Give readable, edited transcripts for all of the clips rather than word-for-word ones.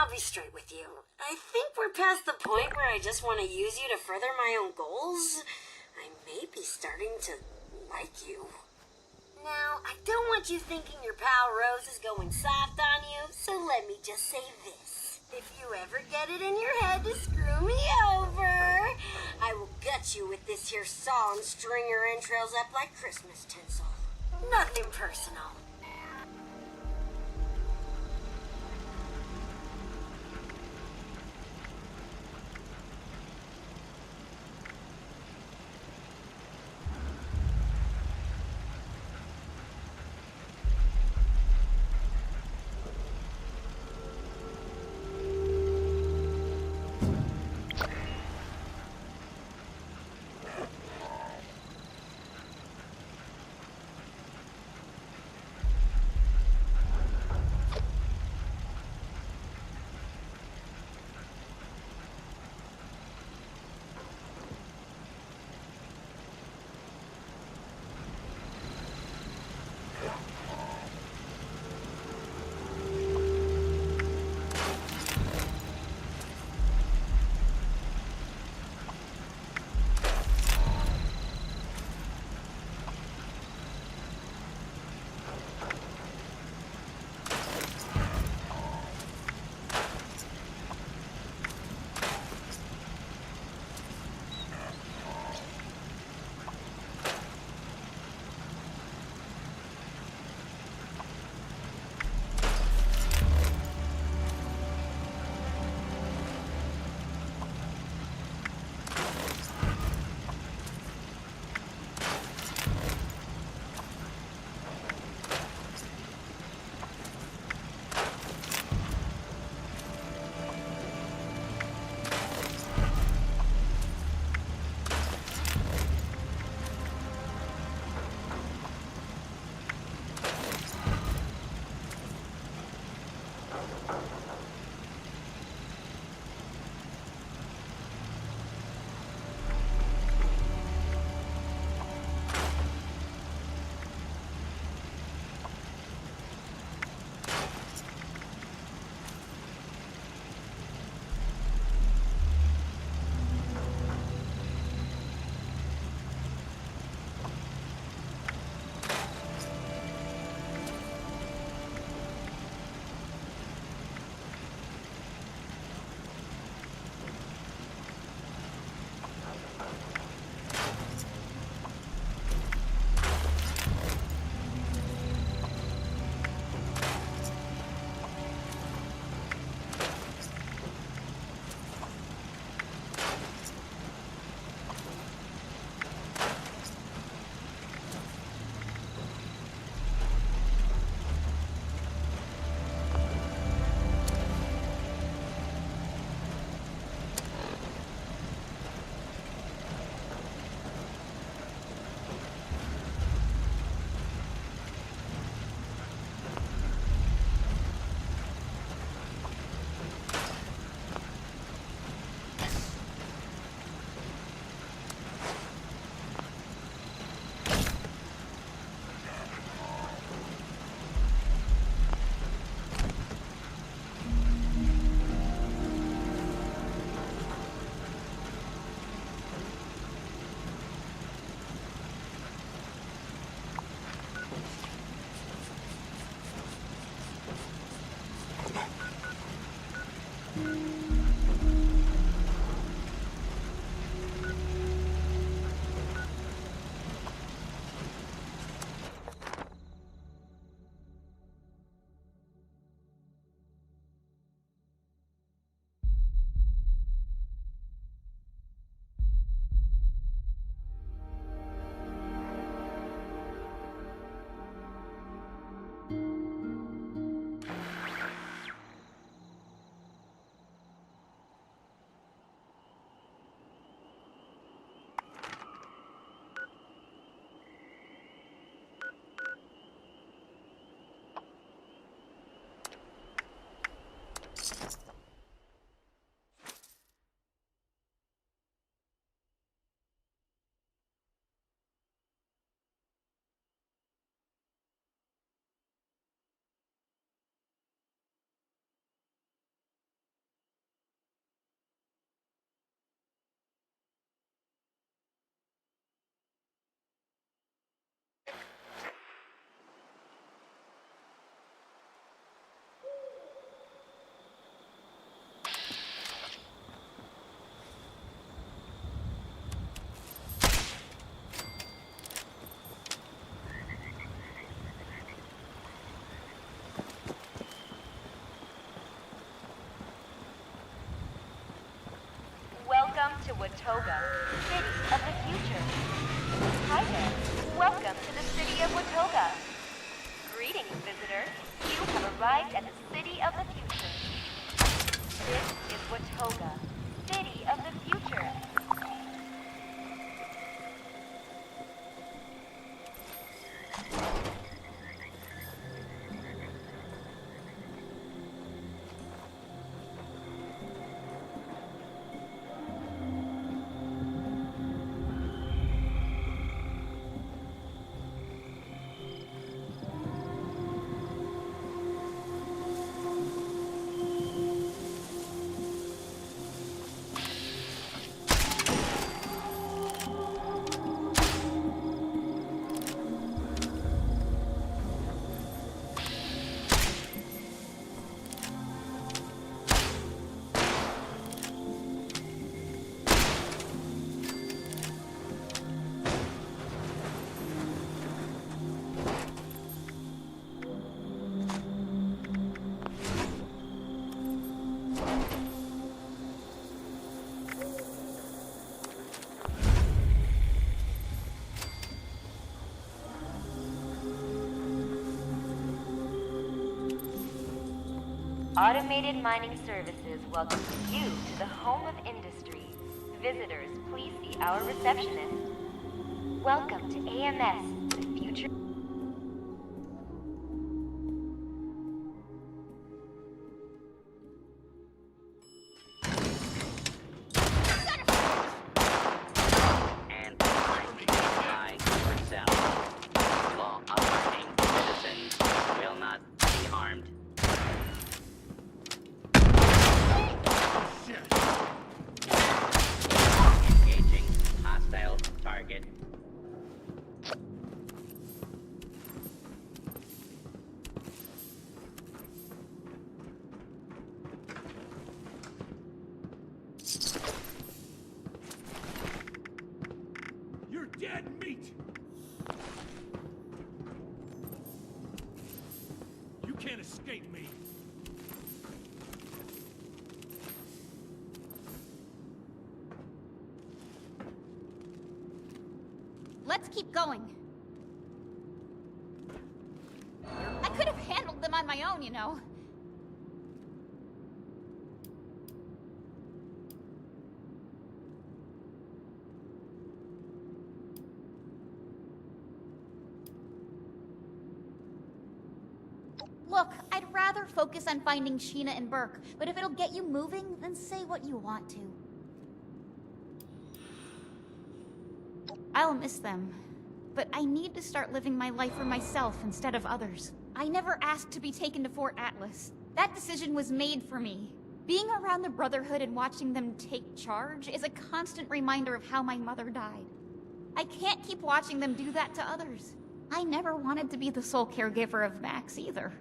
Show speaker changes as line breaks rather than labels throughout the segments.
I'll be straight with you. I think we're past the point where I just want to use you to further my own goals. I may be starting to like you. Now, I don't want you thinking your pal Rose is going soft on you, so let me just say this. If you ever get it in your head to screw me over, I will gut you with this here saw and string your entrails up like Christmas tinsel. Nothing personal.
to Watoga, city of the future. Hi there. Welcome to the city of Watoga. Greetings, visitor. You have arrived at the city of the future. This is Watoga, city of the future. Automated Mining Services welcomes you to the home of industry. Visitors, please see our receptionist. Welcome to AMS, the future.
And high yourself. Law-abiding citizens will not be harmed. Engaging hostile target.
You're dead meat! You can't escape me!
Let's keep going. I could have handled them on my own, you know. Look, I'd rather focus on finding Sheena and Burke, but if it'll get you moving, then say what you want to. I'll miss them, but I need to start living my life for myself instead of others. I never asked to be taken to Fort Atlas. That decision was made for me. Being around the Brotherhood and watching them take charge is a constant reminder of how my mother died. I can't keep watching them do that to others. I never wanted to be the sole caregiver of Max either.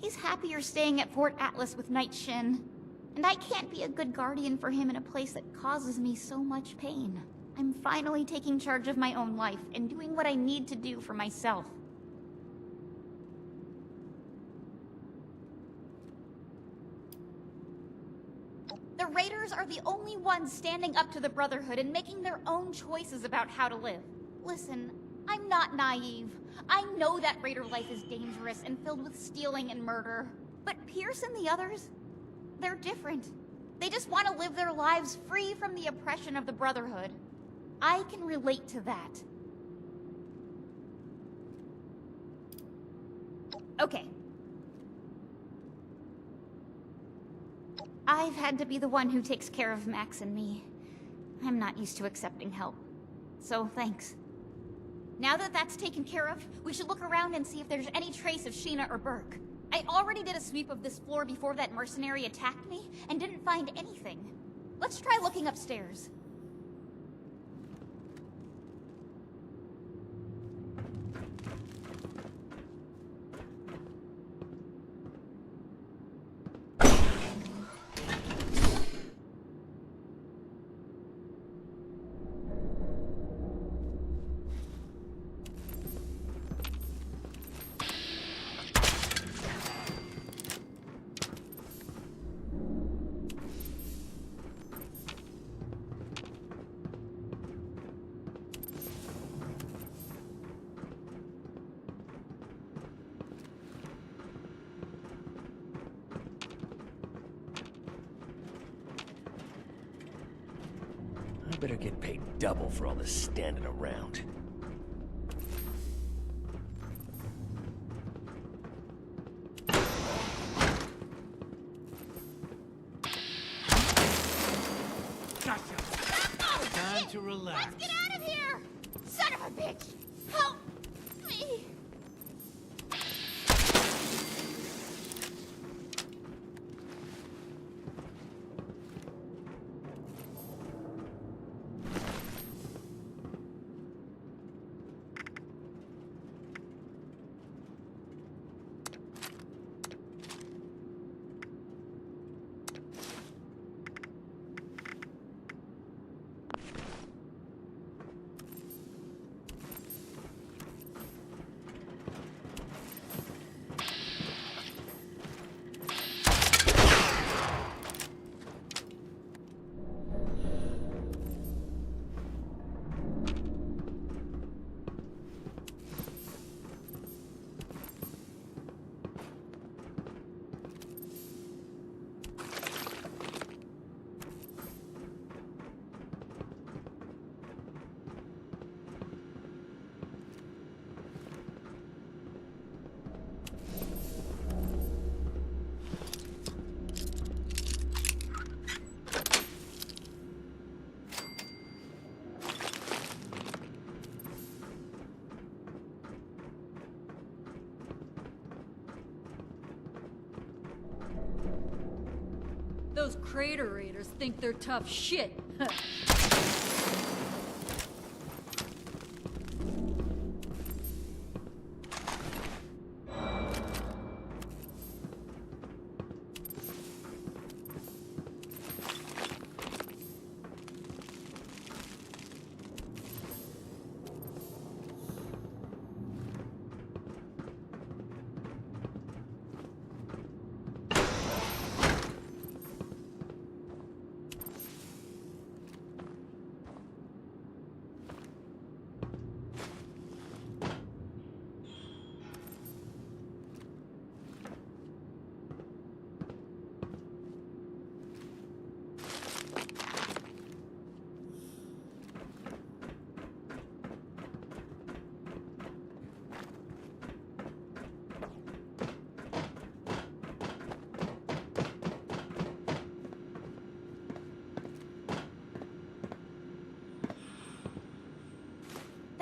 He's happier staying at Fort Atlas with Night Shin, and I can't be a good guardian for him in a place that causes me so much pain. I'm finally taking charge of my own life and doing what I need to do for myself. The Raiders are the only ones standing up to the Brotherhood and making their own choices about how to live. Listen, I'm not naive. I know that Raider life is dangerous and filled with stealing and murder. But Pierce and the others, they're different. They just want to live their lives free from the oppression of the Brotherhood. I can relate to that. Okay. I've had to be the one who takes care of Max and me. I'm not used to accepting help. So, thanks. Now that that's taken care of, we should look around and see if there's any trace of Sheena or Burke. I already did a sweep of this floor before that mercenary attacked me, and didn't find anything. Let's try looking upstairs.
We better get paid double for all this standing around.
Gotcha. Time to relax.
Let's get out of here! Son of a bitch! Help me!
Those crater raiders think they're tough shit.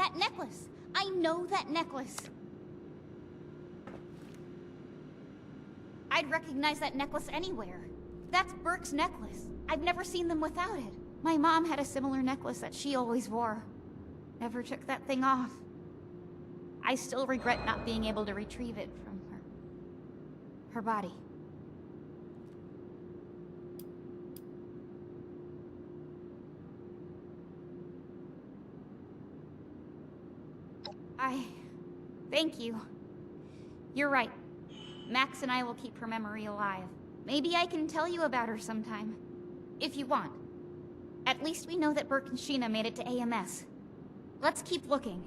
That necklace! I know that necklace! I'd recognize that necklace anywhere. That's Burke's necklace. I've never seen them without it. My mom had a similar necklace that she always wore. Never took that thing off. I still regret not being able to retrieve it from her body. Thank you. You're right. Max and I will keep her memory alive. Maybe I can tell you about her sometime. If you want. At least we know that Burke and Sheena made it to AMS. Let's keep looking.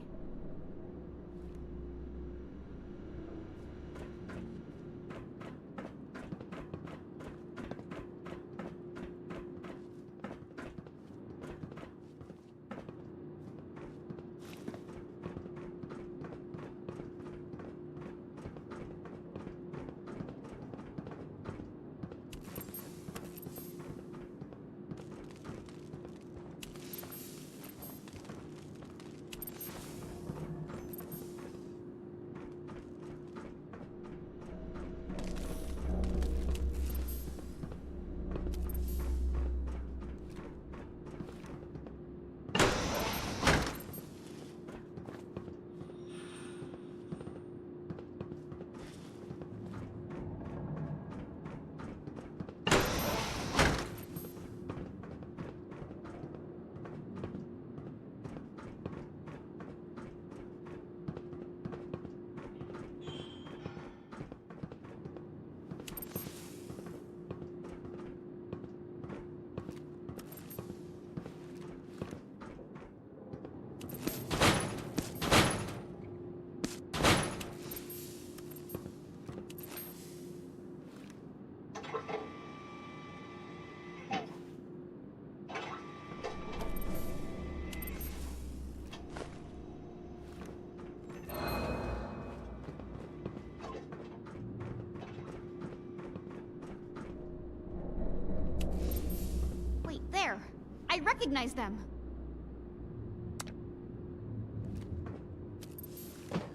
I recognize them.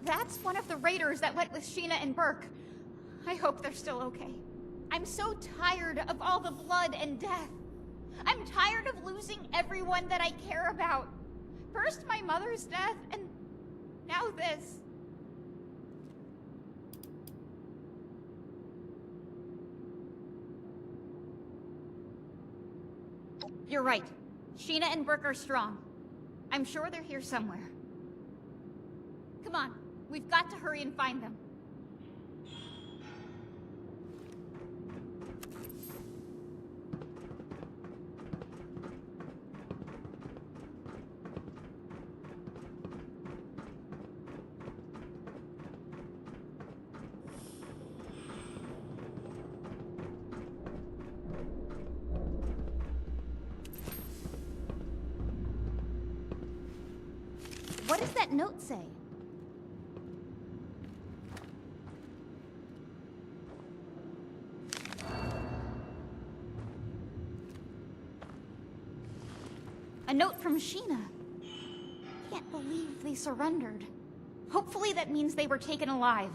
That's one of the raiders that went with Sheena and Burke. I hope they're still okay. I'm so tired of all the blood and death. I'm tired of losing everyone that I care about. First my mother's death, and now this. You're right. Sheena and Burke are strong. I'm sure they're here somewhere. Come on, we've got to hurry and find them. What does that note say? A note from Sheena. Can't believe they surrendered. Hopefully that means they were taken alive.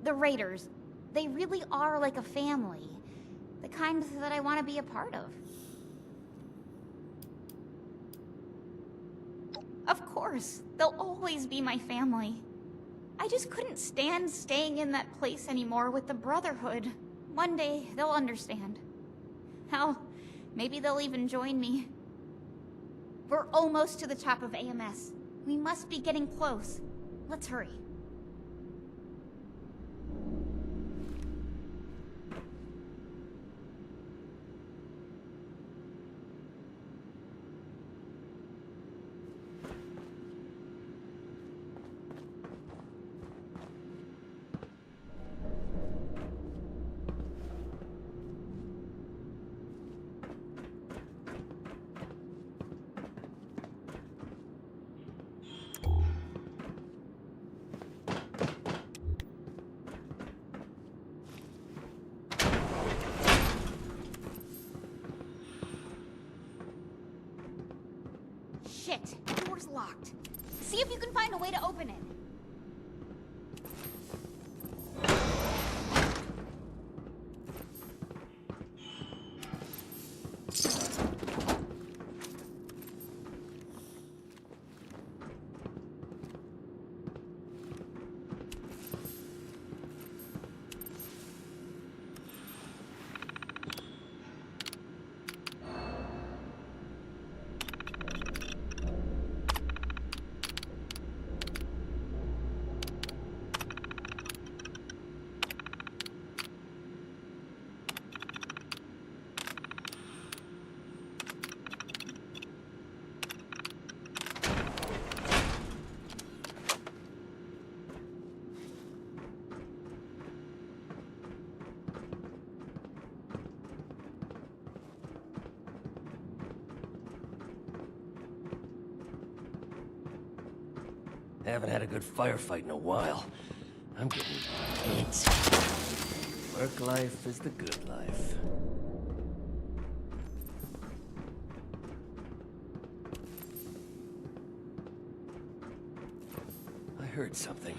The Raiders, they really are like a family. The kind that I want to be a part of. Of course, they'll always be my family. I just couldn't stand staying in that place anymore with the Brotherhood. One day, they'll understand. Hell, maybe they'll even join me. We're almost to the top of AMS. We must be getting close. Let's hurry. Shit, the door's locked. See if you can find a way to open it.
Haven't had a good firefight in a while. I'm getting it. Work life is the good life. I heard something.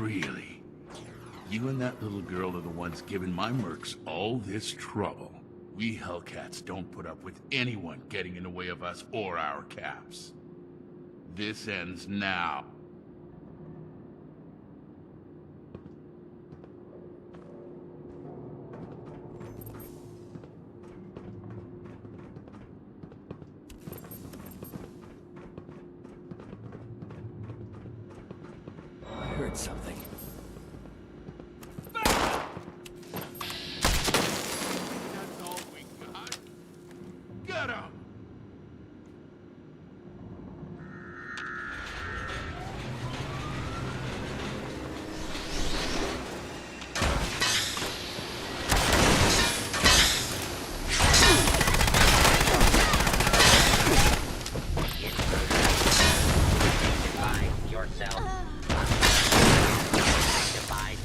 Really? You and that little girl are the ones giving my mercs all this trouble. We Hellcats don't put up with anyone getting in the way of us or our caps. This ends now.
I heard something.
That's all we got. Get him!
By yourself. Sanctified.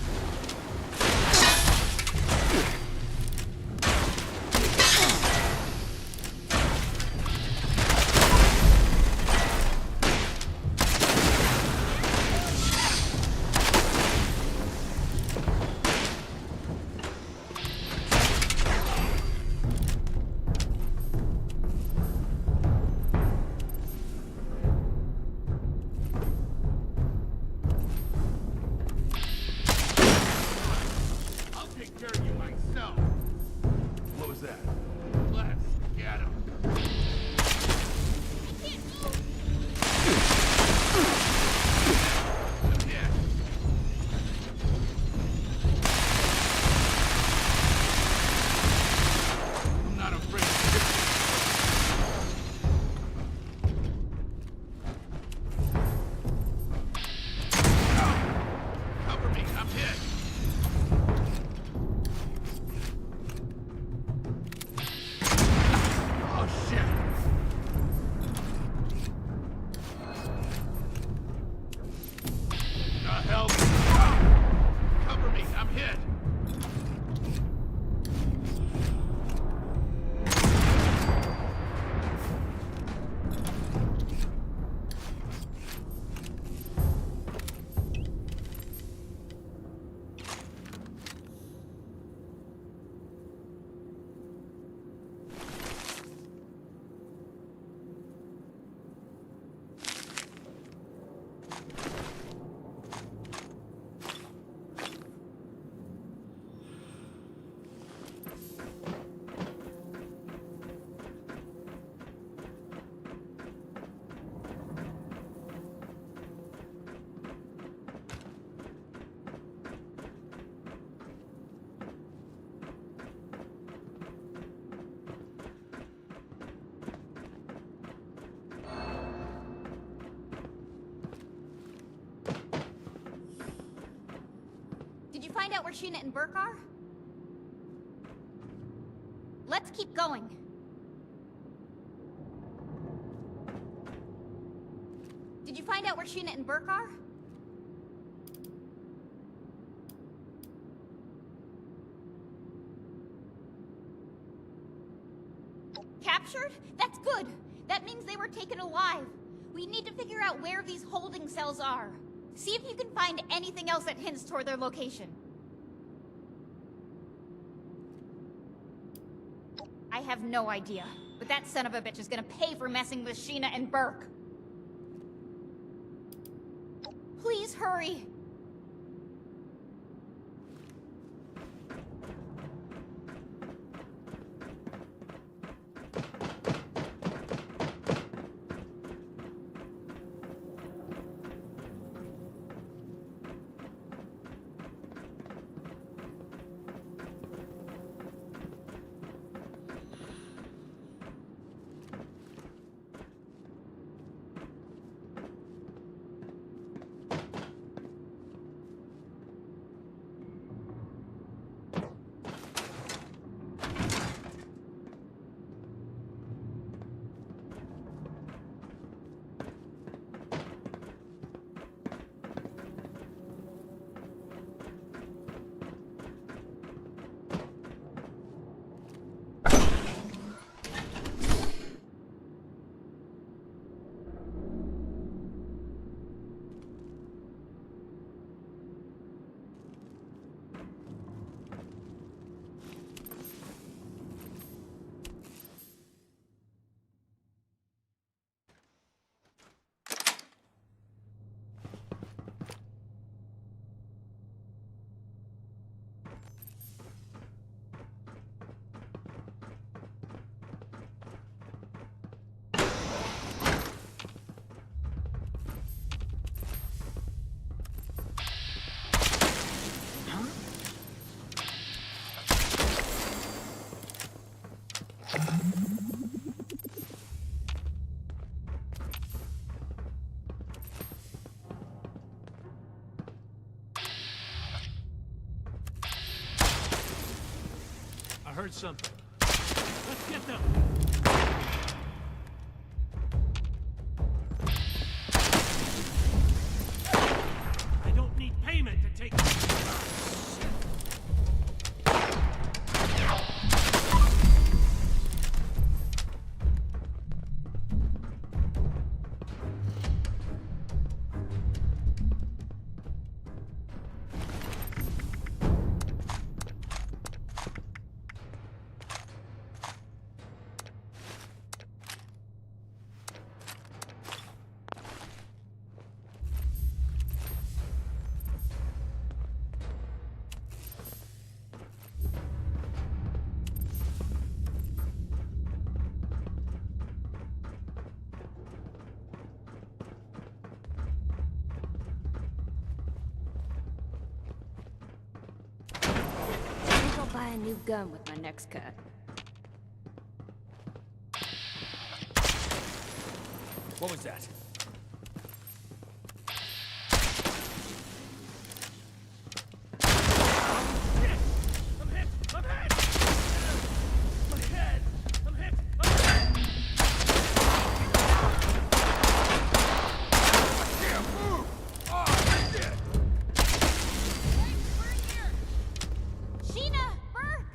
I'll take care of you myself. What was that? Let's get him. Yeah. I'm not afraid of this. Cover me, I'm hit. Oh shit! Help! Cover me, I'm hit.
Did you find out where Sheena and Burke are? Let's keep going. Did you find out where Sheena and Burke are? Captured? That's good. That means they were taken alive. We need to figure out where these holding cells are. See if you can find anything else that hints toward their location. I have no idea, but that son of a bitch is gonna pay for messing with Sheena and Burke. Please hurry.
heard something. Let's get them! I don't need payment to take...
Buy a new gun with my next cut.
What was that?
I'm hit! I'm hit! My head! I'm hit! I'm hit!
Can't move! Oh, shit!
Sheena! Burke!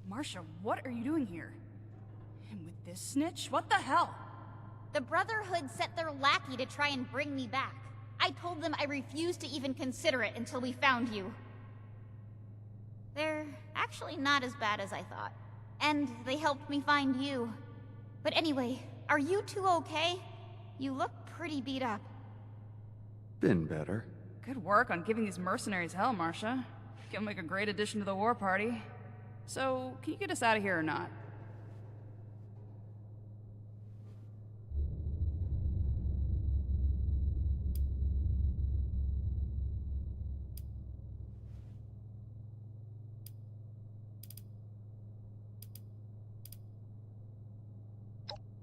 Marcia, what are you doing here? And with this snitch? What the hell?
The Brotherhood sent their lackey to try and bring me back. I told them I refused to even consider it until we found you. They're actually not as bad as I thought. And they helped me find you. But anyway, are you two okay? You look pretty beat up.
Been better.
Good work on giving these mercenaries hell, Marcia. You'll make a great addition to the war party. So, can you get us out of here or not?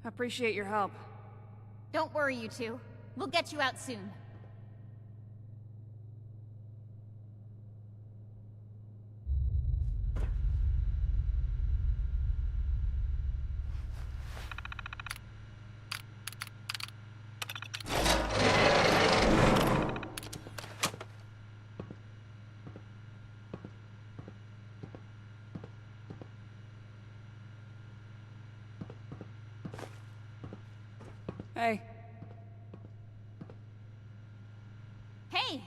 Appreciate your help.
Don't worry, you two. We'll get you out soon.
Hey.
Hey!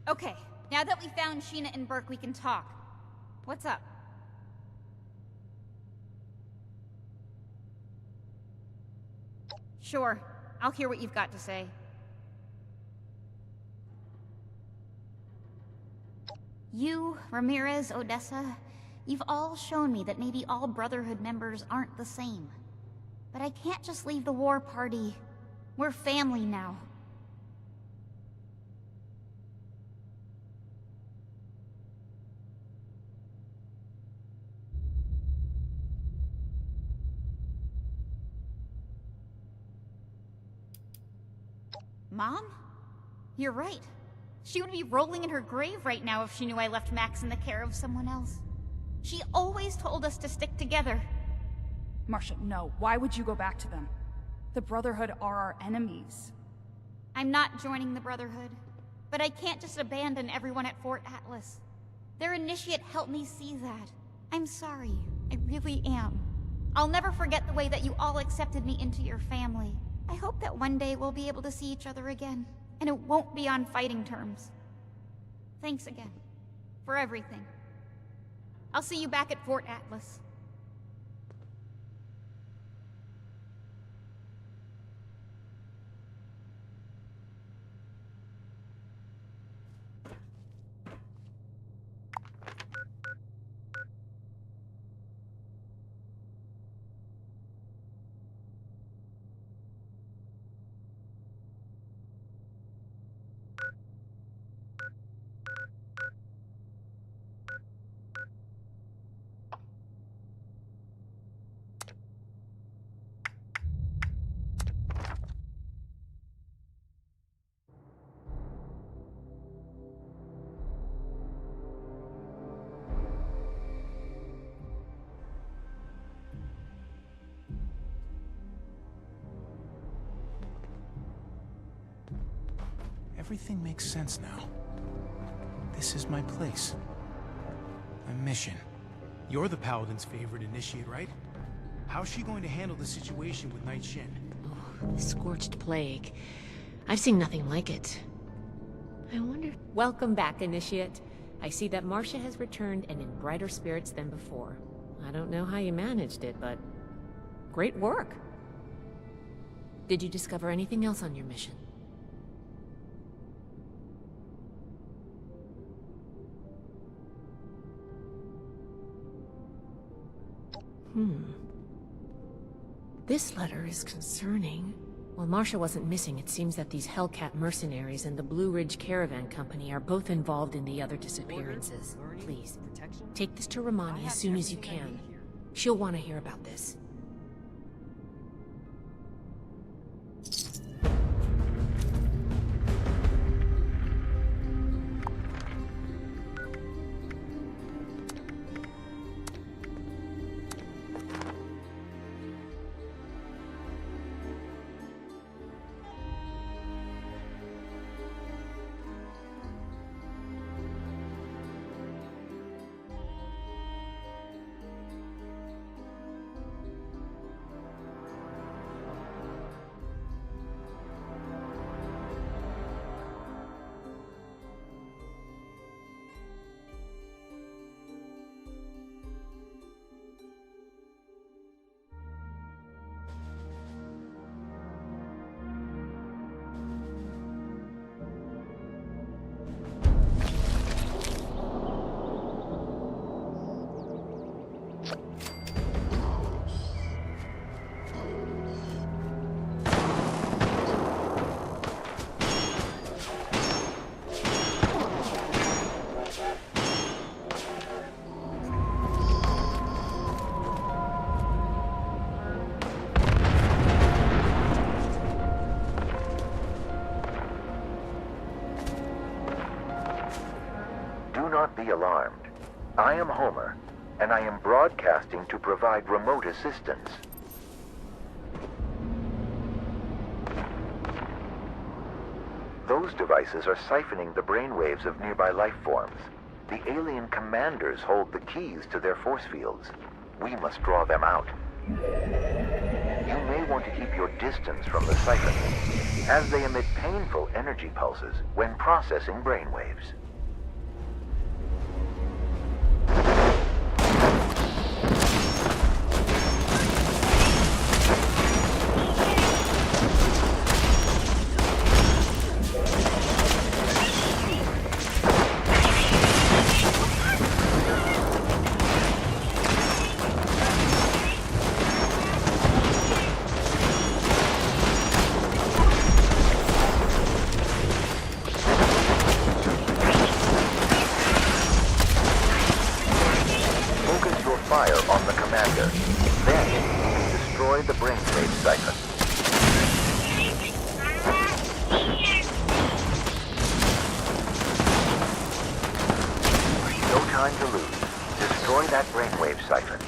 Okay, now that we found Sheena and Burke, we can talk. What's up? Sure, I'll hear what you've got to say. You, Ramirez, Odessa, you've all shown me that maybe all Brotherhood members aren't the same. But I can't just leave the war party. We're family now. Mom? You're right. She would be rolling in her grave right now if she knew I left Max in the care of someone else. She always told us to stick together.
Marcia, no. Why would you go back to them? The Brotherhood are our enemies.
I'm not joining the Brotherhood, but I can't just abandon everyone at Fort Atlas. Their initiate helped me see that. I'm sorry. I really am. I'll never forget the way that you all accepted me into your family. I hope that one day we'll be able to see each other again, and it won't be on fighting terms. Thanks again. For everything. I'll see you back at Fort Atlas.
Everything makes sense now. This is my place. My mission. You're the Paladin's favorite initiate, right? How's she going to handle the situation with Night Shin?
Oh, the scorched plague. I've seen nothing like it. I wonder... Welcome back, Initiate. I see that Marcia has returned and in brighter spirits than before. I don't know how you managed it, but... great work! Did you discover anything else on your mission? This letter is concerning. While Marcia wasn't missing, it seems that these Hellcat mercenaries and the Blue Ridge Caravan Company are both involved in the other disappearances. Please, take this to Romani as soon as you can. She'll want to hear about this.
Do not be alarmed. I am Homer, and I am broadcasting to provide remote assistance. Those devices are siphoning the brainwaves of nearby life forms. The alien commanders hold the keys to their force fields. We must draw them out. You may want to keep your distance from the siphoning, as they emit painful energy pulses when processing brainwaves. Fire on the commander. Then you can destroy the brainwave siphon. No time to lose. Destroy that brainwave siphon.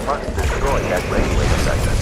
must destroy that brainwave segment.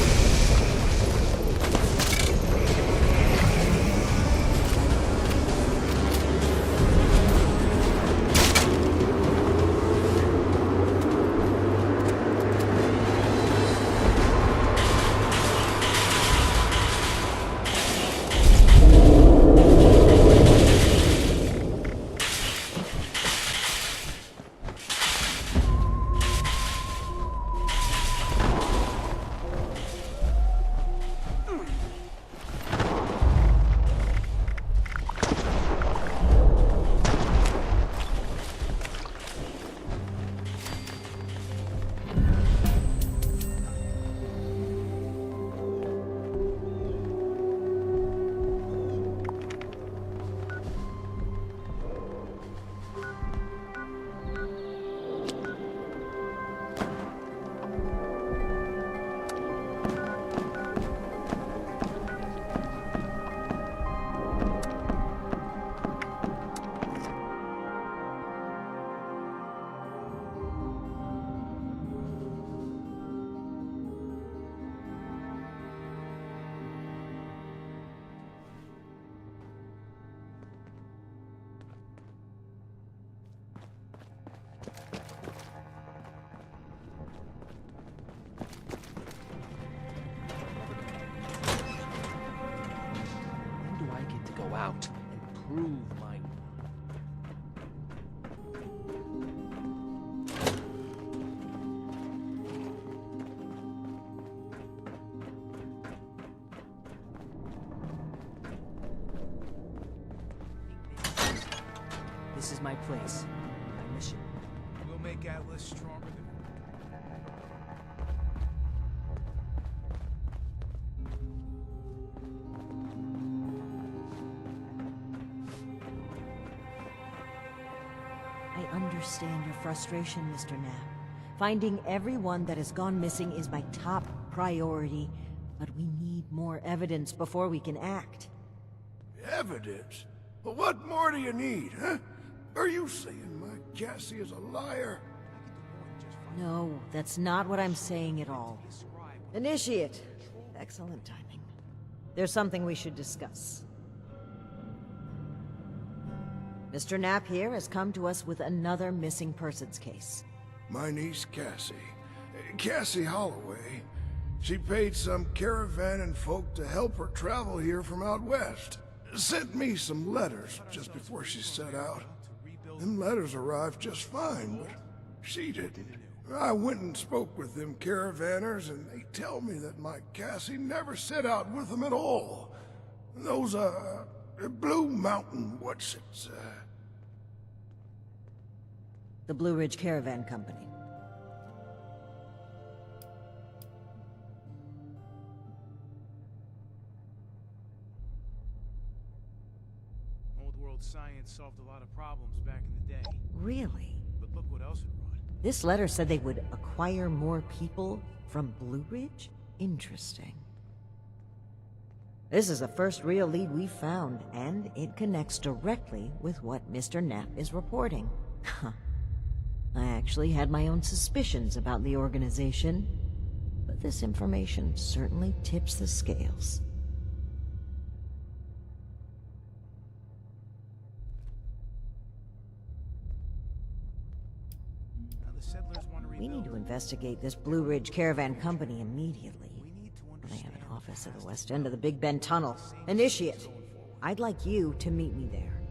Out and prove my...
This is my place, my mission.
We'll make Atlas stronger than...
I understand your frustration, Mr. Knapp. Finding everyone that has gone missing is my top priority, but we need more evidence before we can act.
Evidence? Well, what more do you need, huh? Are you saying my Cassie is a liar?
No, that's not what I'm saying at all. Initiate. Excellent timing. There's something we should discuss. Mr. Knapp here has come to us with another missing persons case.
My niece Cassie. Cassie Holloway. She paid some caravan and folk to help her travel here from out west. Sent me some letters just before she set out. Them letters arrived just fine, but she didn't. I went and spoke with them caravanners, and they tell me that my Cassie never set out with them at all. Those, Blue Mountain,
The Blue Ridge Caravan Company.
Old world science solved a lot of problems back in the day.
Really?
But look what else it brought.
This letter said they would acquire more people from Blue Ridge? Interesting. This is the first real lead we've found, and it connects directly with what Mr. Knapp is reporting. I actually had my own suspicions about the organization, but this information certainly tips the scales. We need to investigate this Blue Ridge Caravan Company immediately. They have an office at the west end of the Big Bend Tunnel. Initiate. I'd like you to meet me there,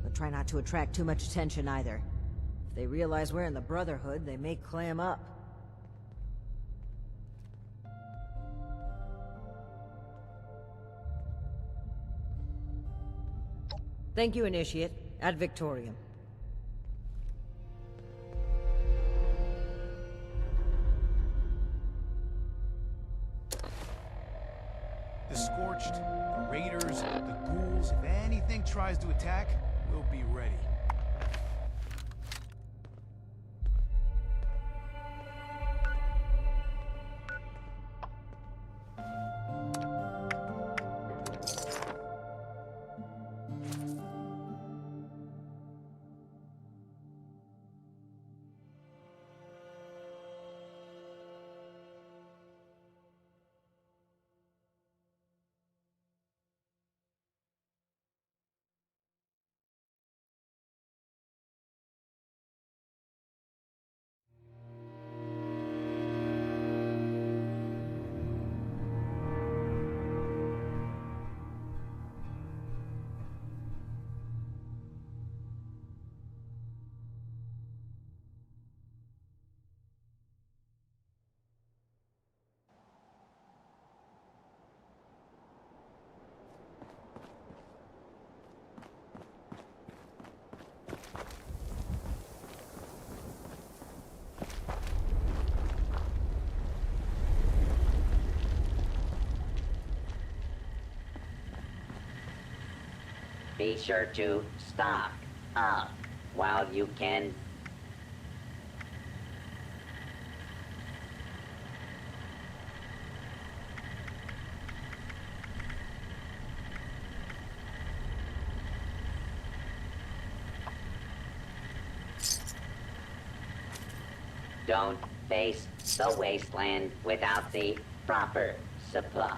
but try not to attract too much attention either. If they realize we're in the Brotherhood, they may clam up. Thank you, Initiate. Ad Victoriam.
The Scorched, the Raiders, the Ghouls, if anything tries to attack, we'll be ready.
Be sure to stock up while you can. Don't face the wasteland without the proper supplies.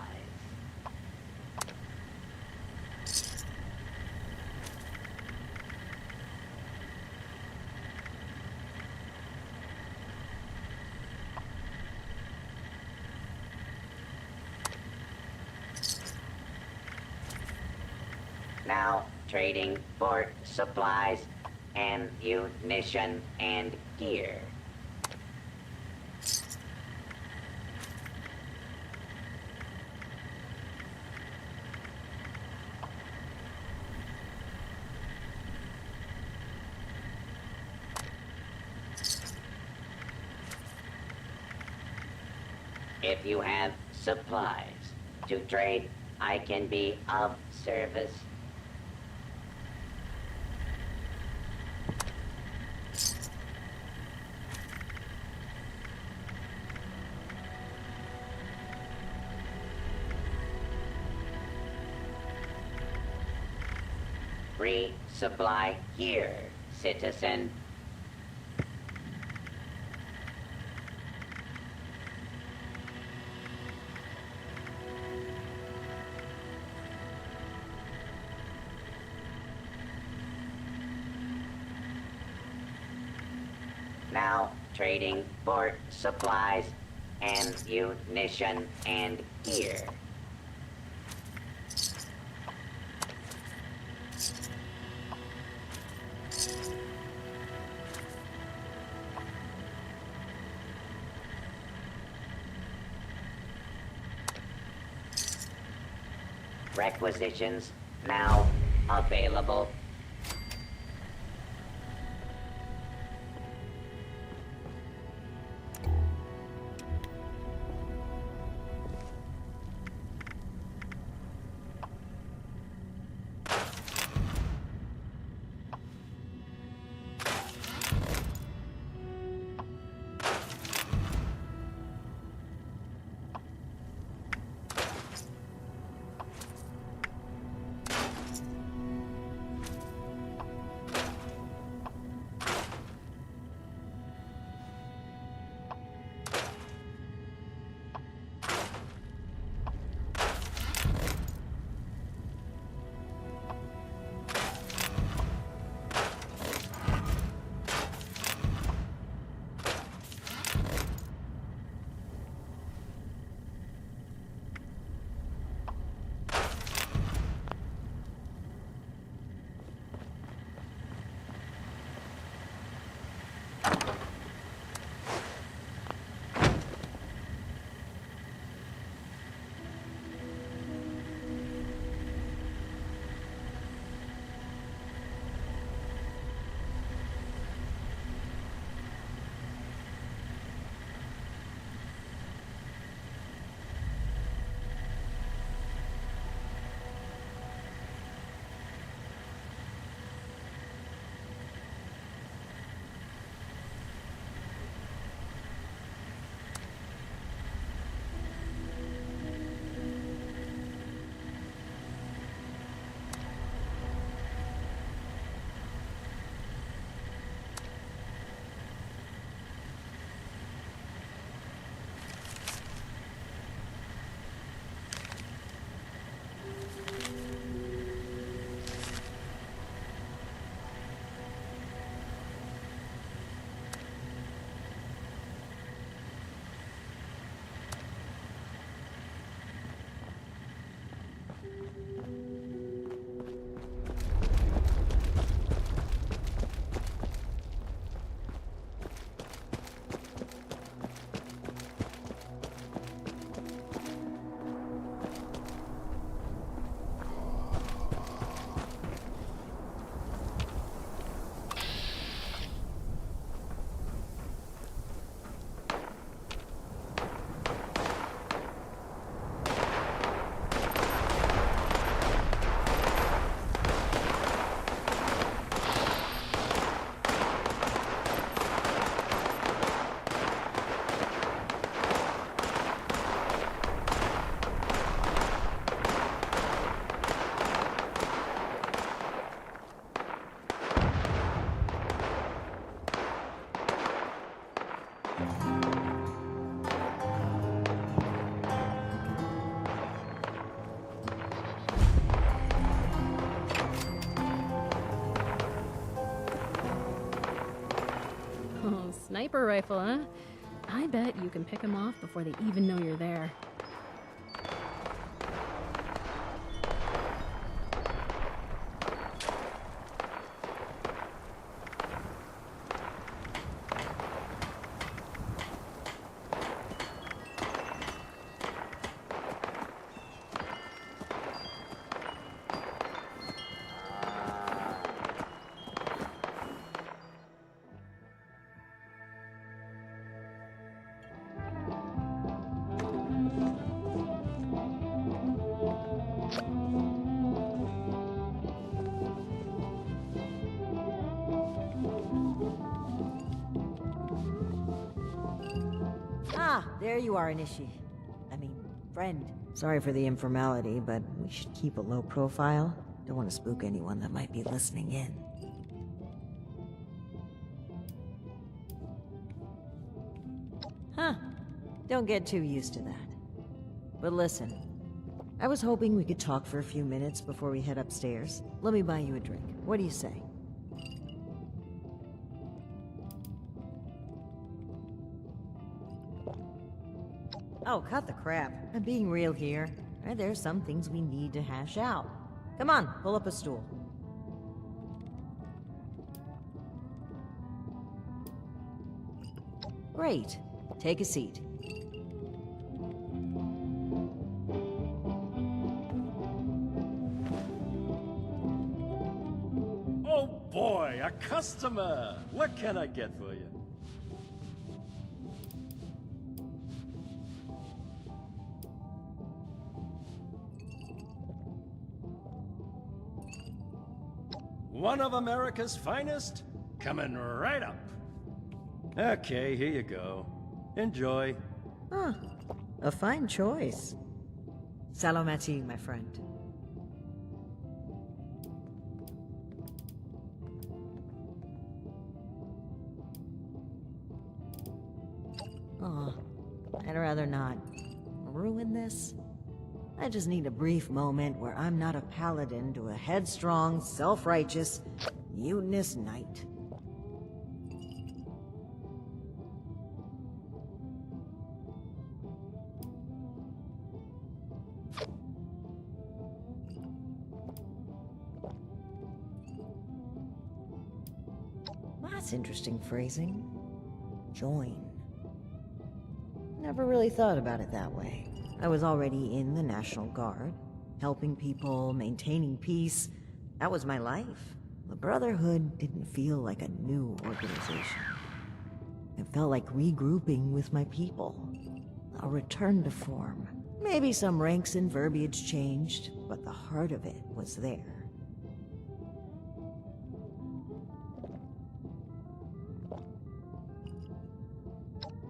Now trading for supplies, ammunition, and gear. If you have supplies to trade, I can be of service. Resupply here, citizen. Now trading for supplies, ammunition, and gear. Requisitions now available.
sniper rifle, huh? I bet you can pick them off before they even know you're there.
Ah, there you are, friend. Sorry for the informality, but we should keep a low profile. Don't want to spook anyone that might be listening in. Huh. Don't get too used to that. But listen, I was hoping we could talk for a few minutes before we head upstairs. Let me buy you a drink. What do you say? Oh, cut the crap. I'm being real here. There's some things we need to hash out. Come on, pull up a stool. Great. Take a seat.
Oh boy, a customer! What can I get for you? One of America's finest? Coming right up. Okay, here you go. Enjoy.
Huh. A fine choice. Salomati, my friend. Oh, I'd rather not ruin this. I just need a brief moment where I'm not a paladin to a headstrong, self-righteous, mutinous knight. That's interesting phrasing. Join. Never really thought about it that way. I was already in the National Guard, helping people, maintaining peace. That was my life. The Brotherhood didn't feel like a new organization. It felt like regrouping with my people. A return to form. Maybe some ranks and verbiage changed, but the heart of it was there.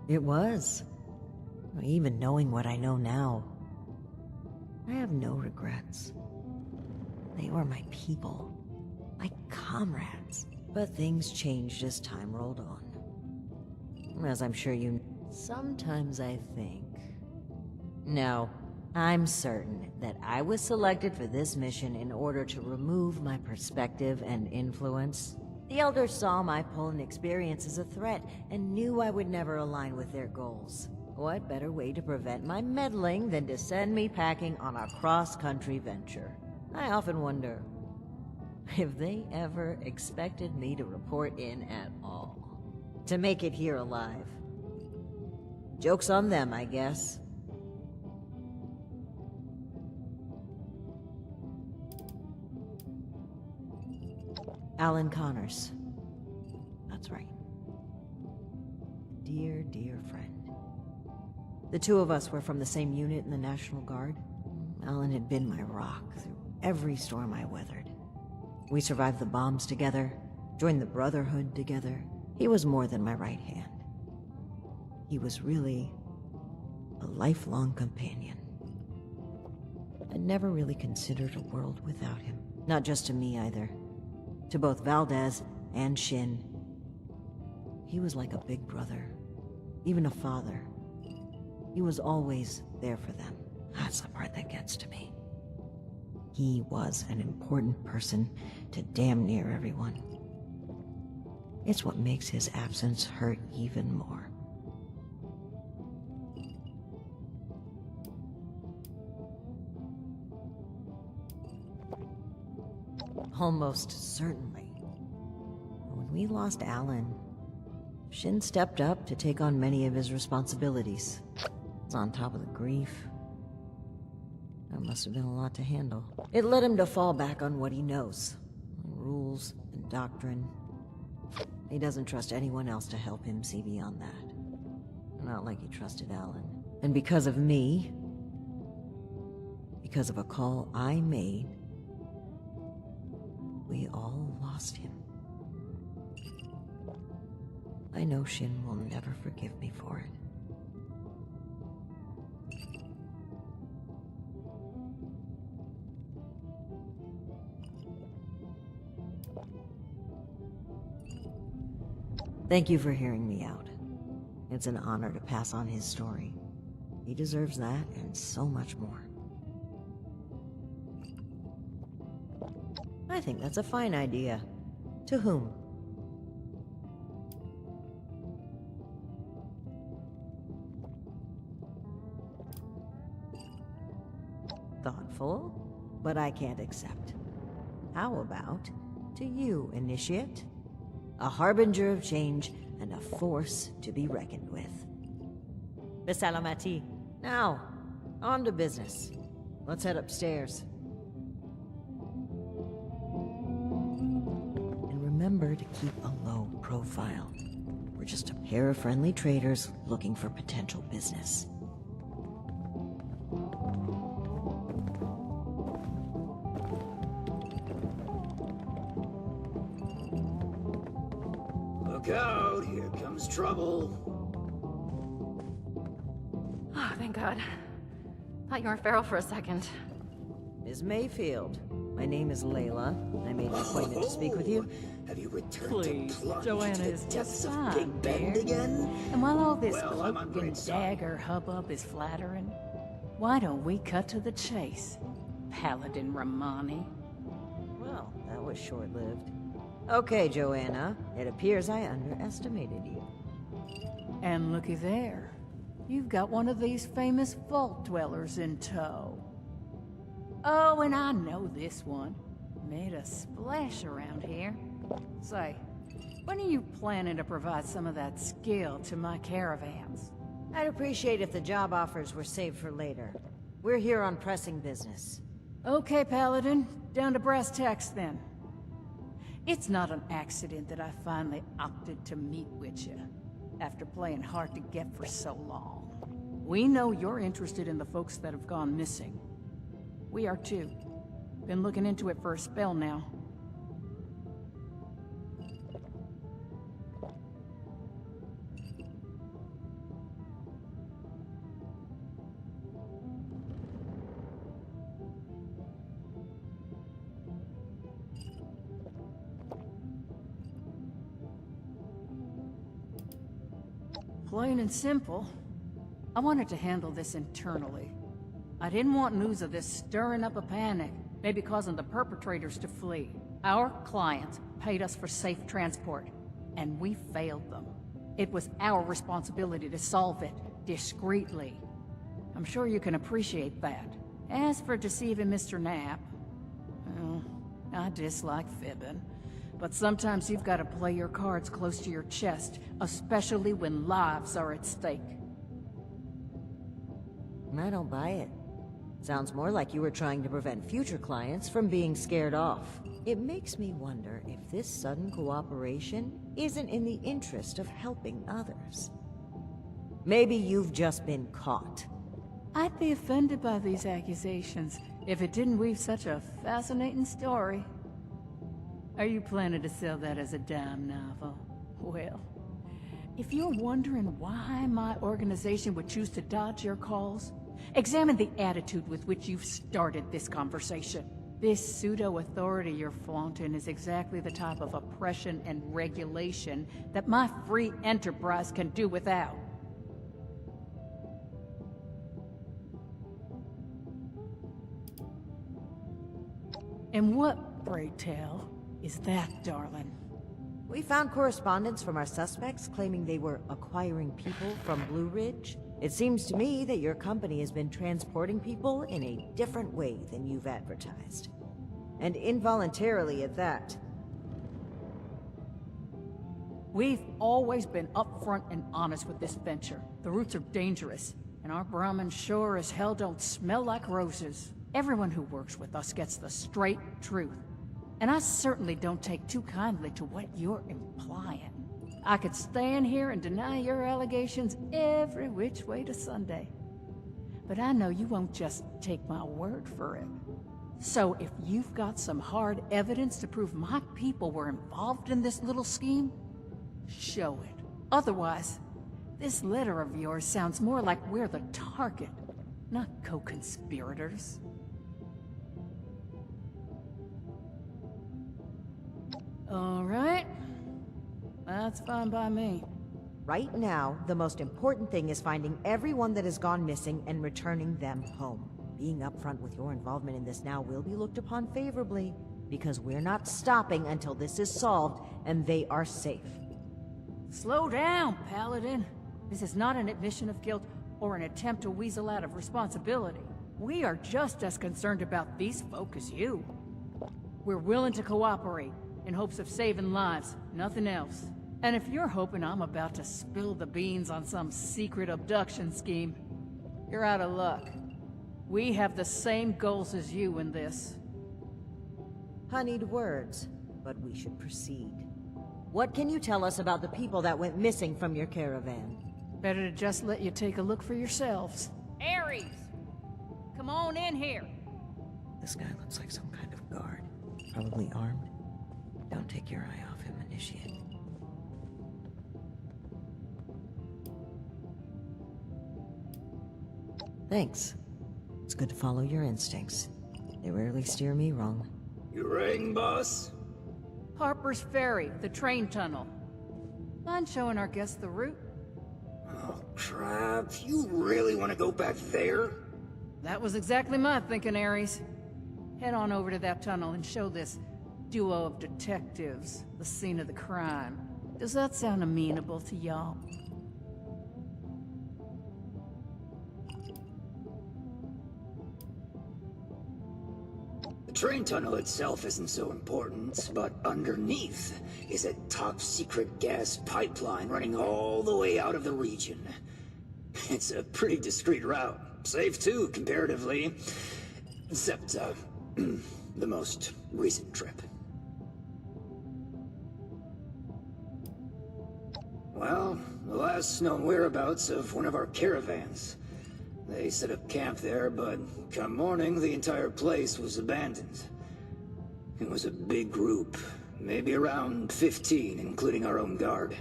It was. Even knowing what I know now, I have no regrets. They were my people, my comrades. But things changed as time rolled on. As I'm sure you know, sometimes I think... No, I'm certain that I was selected for this mission in order to remove my perspective and influence. The Elders saw my pull and experience as a threat and knew I would never align with their goals. What better way to prevent my meddling than to send me packing on a cross-country venture? I often wonder if they ever expected me to report in at all. To make it here alive. Joke's on them, I guess. Alan Connors. That's right. Dear, dear friend. The two of us were from the same unit in the National Guard. Alan had been my rock through every storm I weathered. We survived the bombs together, joined the Brotherhood together. He was more than my right hand. He was really a lifelong companion. I'd never really considered a world without him. Not just to me either. To both Valdez and Shin. He was like a big brother, even a father. He was always there for them. That's the part that gets to me. He was an important person to damn near everyone. It's what makes his absence hurt even more. Almost certainly. When we lost Alan, Shin stepped up to take on many of his responsibilities. On top of the grief, that must have been a lot to handle. It led him to fall back on what he knows. Rules and doctrine. He doesn't trust anyone else to help him see beyond that. Not like he trusted Alan. And because of me, because of a call I made, we all lost him. I know Shin will never forgive me for it. Thank you for hearing me out. It's an honor to pass on his story. He deserves that and so much more. I think that's a fine idea. To whom? Thoughtful, but I can't accept. How about to you, Initiate? A harbinger of change and a force to be reckoned with. Bisalamati. Now, on to business. Let's head upstairs. And remember to keep a low profile. We're just a pair of friendly traders looking for potential business.
Look out, here comes trouble.
Oh, thank God. Thought you were feral for a second.
Ms. Mayfield, my name is Layla. I made an appointment to speak with you.
Have you returned
Please,
to plunge
Joanna
to
is
the depths
just
of
fine,
Big Bend
dear.
again?
And while all this
Well, I'm on
cloak and
great side.
dagger hubbub is flattering, why don't we cut to the chase, Paladin Romani?
Well, that was short-lived. Okay, Joanna. It appears I underestimated you.
And looky there. You've got one of these famous vault dwellers in tow. Oh, and I know this one. Made a splash around here. Say, when are you planning to provide some of that skill to my caravans?
I'd appreciate if the job offers were saved for later. We're here on pressing business.
Okay, Paladin. Down to brass tacks, then. It's not an accident that I finally opted to meet with you, after playing hard to get for so long. We know you're interested in the folks that have gone missing. We are too. Been looking into it for a spell now. Plain and simple. I wanted to handle this internally. I didn't want news of this stirring up a panic, maybe causing the perpetrators to flee. Our clients paid us for safe transport, and we failed them. It was our responsibility to solve it, discreetly. I'm sure you can appreciate that. As for deceiving Mr. Knapp, well, I dislike fibbing. But sometimes you've got to play your cards close to your chest, especially when lives are at stake.
I don't buy it. Sounds more like you were trying to prevent future clients from being scared off. It makes me wonder if this sudden cooperation isn't in the interest of helping others. Maybe you've just been caught.
I'd be offended by these accusations if it didn't weave such a fascinating story. Are you planning to sell that as a dime novel? Well, if you're wondering why my organization would choose to dodge your calls, examine the attitude with which you've started this conversation. This pseudo-authority you're flaunting is exactly the type of oppression and regulation that my free enterprise can do without. And what, pray tell, is that, darling?
We found correspondence from our suspects claiming they were acquiring people from Blue Ridge. It seems to me that your company has been transporting people in a different way than you've advertised. And involuntarily at that.
We've always been upfront and honest with this venture. The routes are dangerous, and our Brahmin sure as hell don't smell like roses. Everyone who works with us gets the straight truth. And I certainly don't take too kindly to what you're implying. I could stand here and deny your allegations every which way to Sunday. But I know you won't just take my word for it. So if you've got some hard evidence to prove my people were involved in this little scheme, show it. Otherwise, this letter of yours sounds more like we're the target, not co-conspirators. All right. That's fine by me.
Right now, the most important thing is finding everyone that has gone missing and returning them home. Being upfront with your involvement in this now will be looked upon favorably, because we're not stopping until this is solved and they are safe.
Slow down, Paladin. This is not an admission of guilt or an attempt to weasel out of responsibility. We are just as concerned about these folk as you. We're willing to cooperate in hopes of saving lives, nothing else. And if you're hoping I'm about to spill the beans on some secret abduction scheme, you're out of luck. We have the same goals as you in this.
Honeyed words, but we should proceed. What can you tell us about the people that went missing from your caravan?
Better to just let you take a look for yourselves. Ares! Come on in here!
This guy looks like some kind of guard. Probably armed. Don't take your eye off him, Initiate. Thanks. It's good to follow your instincts. They rarely steer me wrong.
You rang, boss?
Harper's Ferry, the train tunnel. Mind showing our guests the route?
Oh, crap. You really want to go back there?
That was exactly my thinking, Ares. Head on over to that tunnel and show this duo of detectives the scene of the crime. Does that sound amenable to y'all?
The train tunnel itself isn't so important, but underneath is a top-secret gas pipeline running all the way out of the region. It's a pretty discreet route. Safe too, comparatively. Except, the most recent trip. Well, the last known whereabouts of one of our caravans. They set up camp there, but come morning, the entire place was abandoned. It was a big group, maybe around 15, including our own guard.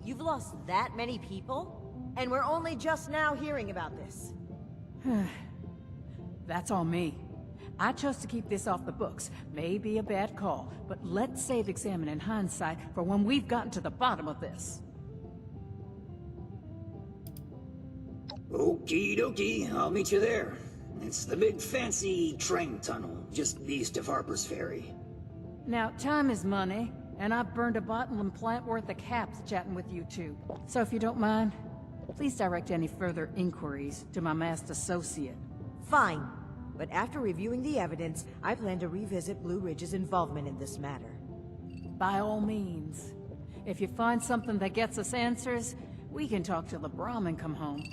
You've lost that many people? And we're only just now hearing about this.
That's on me. I chose to keep this off the books. May be a bad call, but let's save examining hindsight for when we've gotten to the bottom of this.
Okie dokie, I'll meet you there. It's the big fancy train tunnel, just east of Harper's Ferry.
Now, time is money, and I've burned a bottle and plant worth of caps chatting with you two. So if you don't mind, please direct any further inquiries to my masked associate.
Fine. But after reviewing the evidence, I plan to revisit Blue Ridge's involvement in this matter.
By all means. If you find something that gets us answers, we can talk till the Brahmin come home.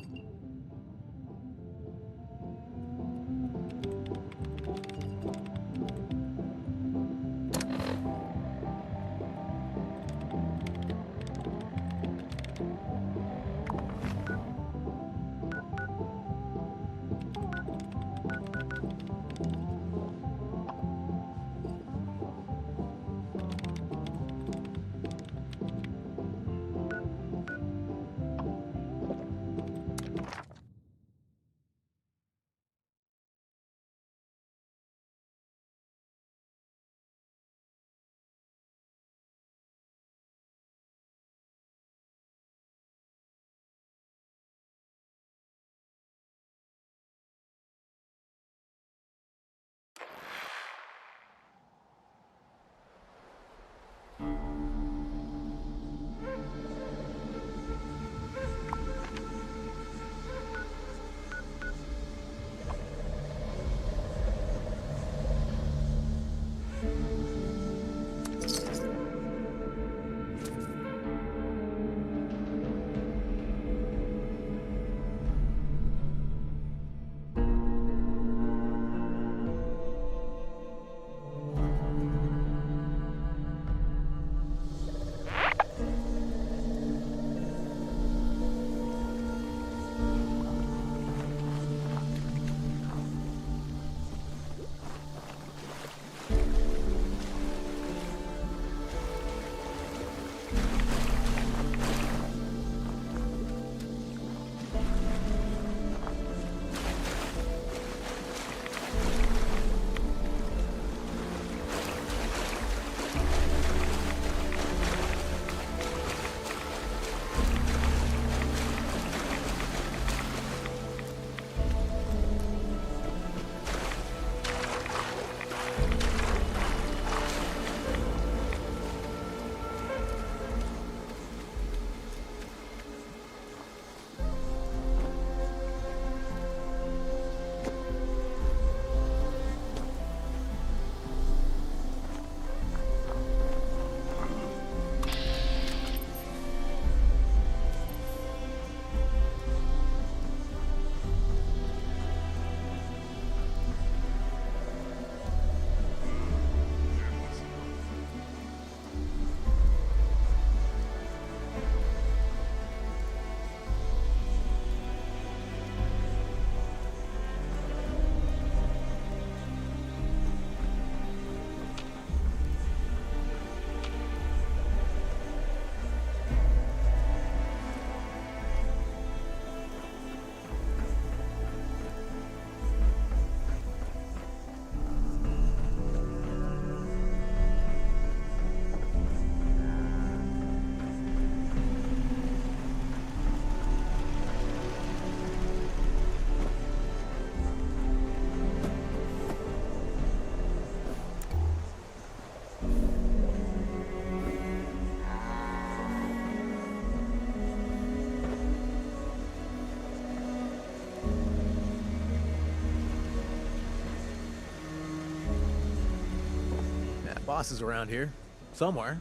Boss is around here. Somewhere.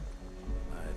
I think.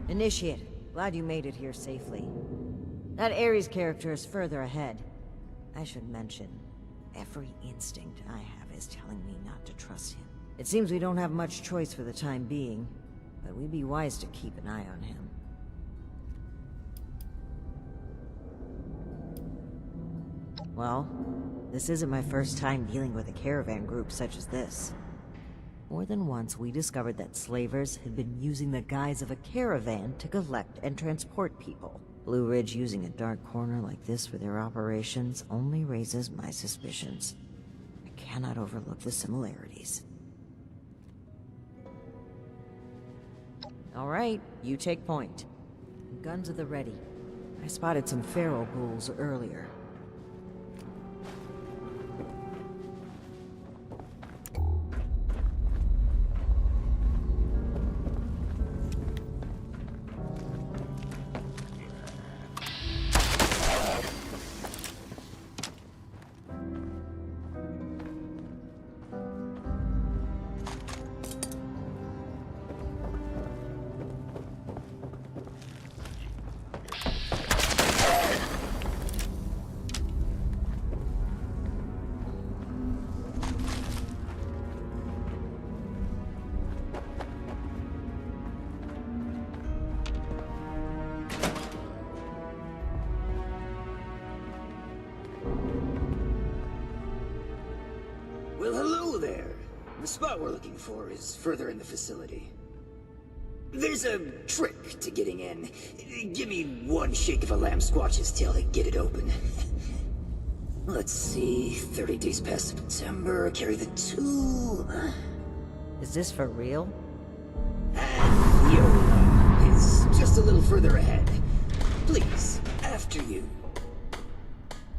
Initiate, glad you made it here safely. That Ares character is further ahead. I should mention, every instinct I have is telling me not to trust him. It seems we don't have much choice for the time being, but we'd be wise to keep an eye on him. Well, this isn't my first time dealing with a caravan group such as this. More than once, we discovered that slavers had been using the guise of a caravan to collect and transport people. Blue Ridge using a dark corner like this for their operations only raises my suspicions. I cannot overlook the similarities. All right, you take point. Guns at the ready. I spotted some feral ghouls earlier.
Well, hello there. The spot we're looking for is further in the facility. There's a trick to getting in. Give me one shake of a lamb squatch's tail to get it open. Let's see, 30 days past September, carry the 2...
Is this for real?
And Yola is just a little further ahead. Please, after you.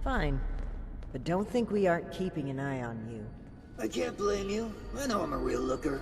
Fine. But don't think we aren't keeping an eye on you.
I can't blame you. I know I'm a real looker.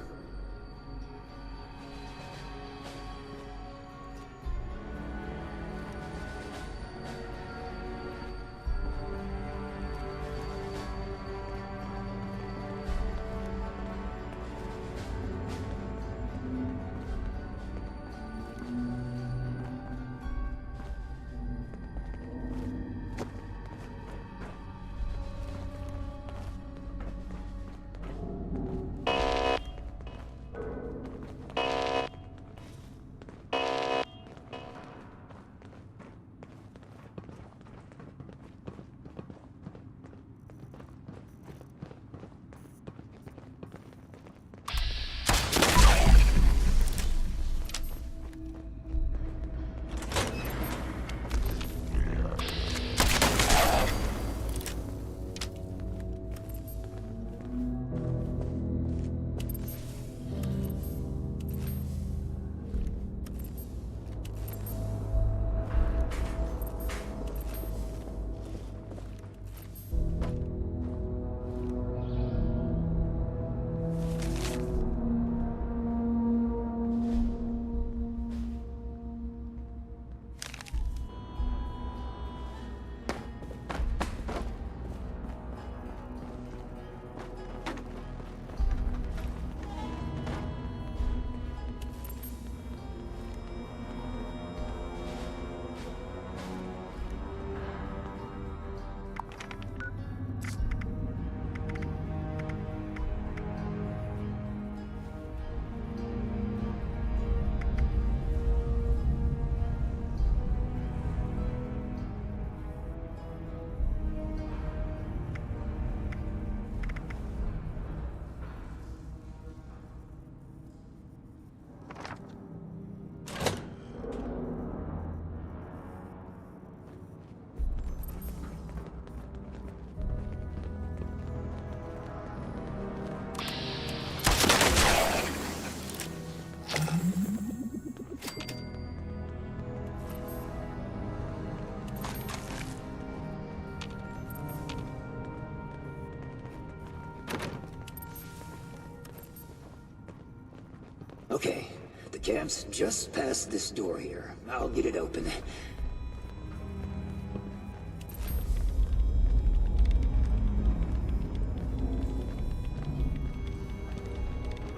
Okay, the camp's just past this door here. I'll get it open.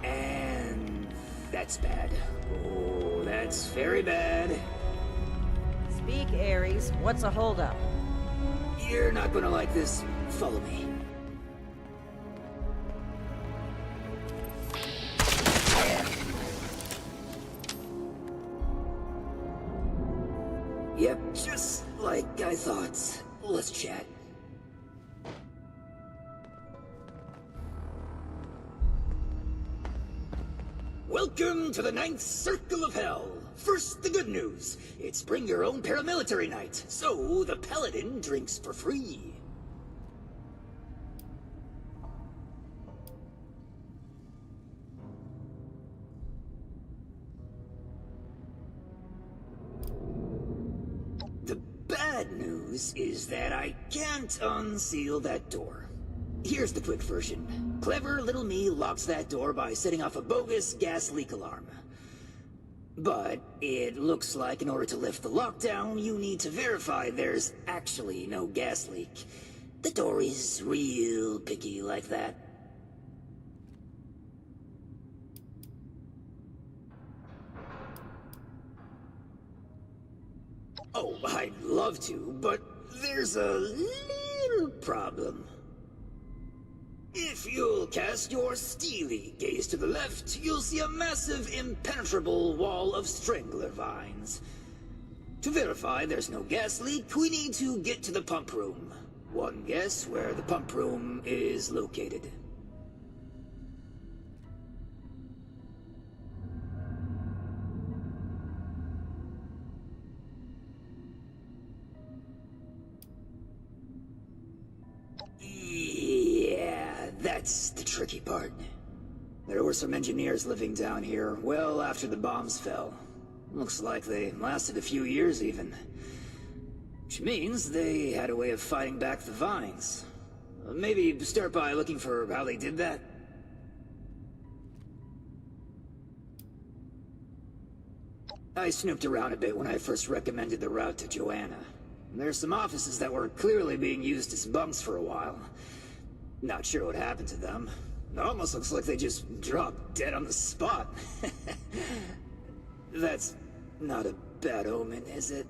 And that's bad. Oh, that's very bad.
Speak, Ares. What's a holdup?
You're not gonna like this. Follow me. Yep, just like I thought. Let's chat. Welcome to the 9th Circle of Hell. First, the good news. It's bring your own paramilitary night, so the paladin drinks for free. The bad news is that I can't unseal that door. Here's the quick version. Clever little me locks that door by setting off a bogus gas leak alarm. But it looks like in order to lift the lockdown, you need to verify there's actually no gas leak. The door is real picky like that. Oh, I'd love to, but there's a little problem. If you'll cast your steely gaze to the left, you'll see a massive, impenetrable wall of strangler vines. To verify there's no gas leak, we need to get to the pump room. One guess where the pump room is located. Yeah, that's the tricky part. There were some engineers living down here well after the bombs fell. Looks like they lasted a few years even. Which means they had a way of fighting back the vines. Maybe start by looking for how they did that. I snooped around a bit when I first recommended the route to Joanna. There's some offices that were clearly being used as bunks for a while. Not sure what happened to them. It almost looks like they just dropped dead on the spot. That's not a bad omen, is it?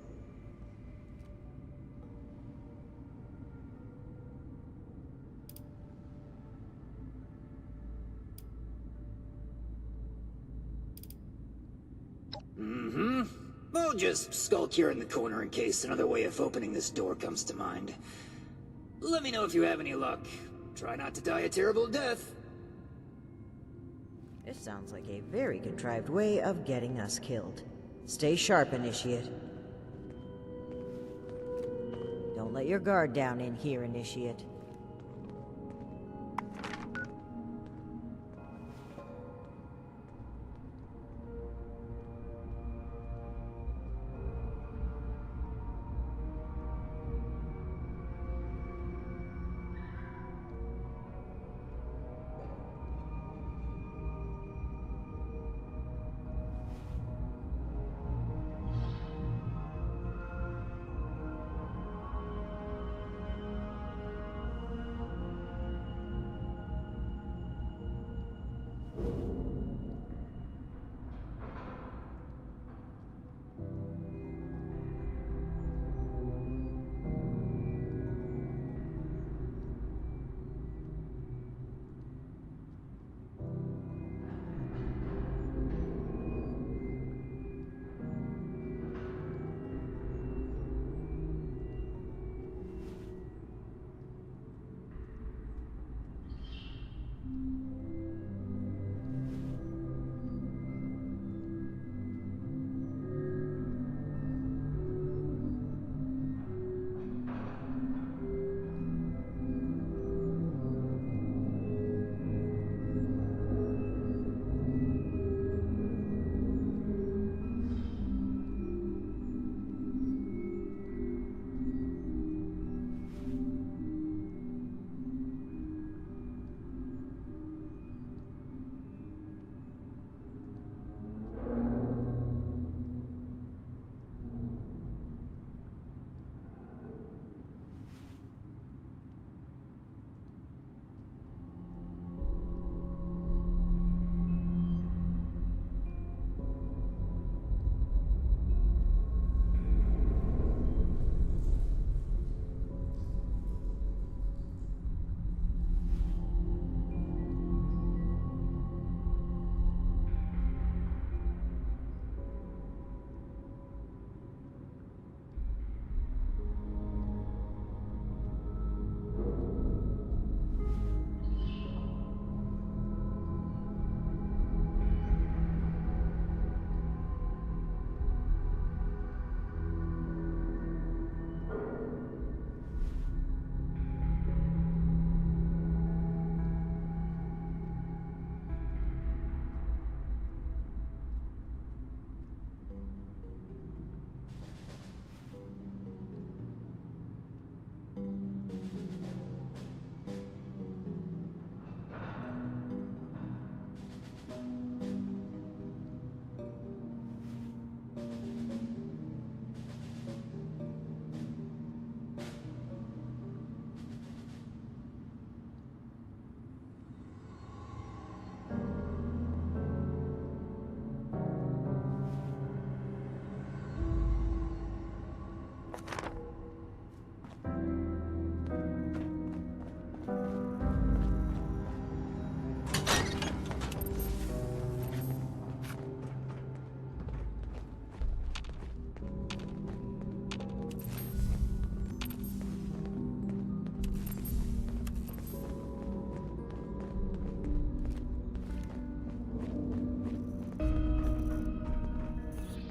Mm-hmm. I'll just skulk here in the corner in case another way of opening this door comes to mind. Let me know if you have any luck. Try not to die a terrible death.
This sounds like a very contrived way of getting us killed. Stay sharp, Initiate. Don't let your guard down in here, Initiate.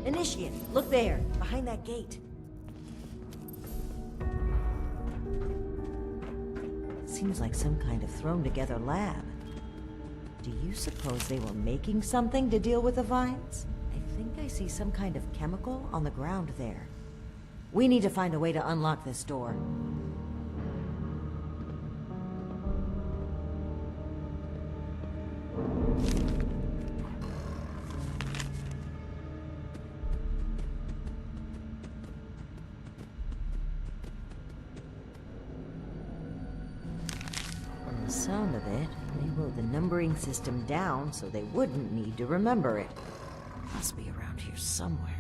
Initiate, look there, behind that gate. Seems like some kind of thrown-together lab. Do you suppose they were making something to deal with the vines? I think I see some kind of chemical on the ground there. We need to find a way to unlock this door. From the sound of it, they wrote the numbering system down so they wouldn't need to remember it. Must be around here somewhere.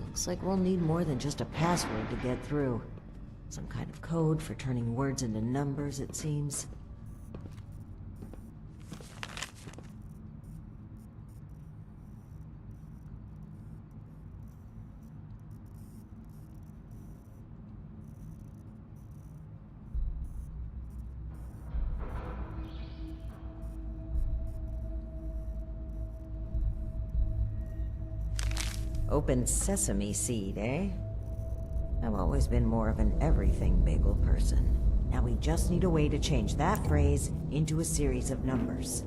Looks like we'll need more than just a password to get through. Some kind of code for turning words into numbers, it seems. Open sesame seed, eh? I've always been more of an everything bagel person. Now we just need a way to change that phrase into a series of numbers.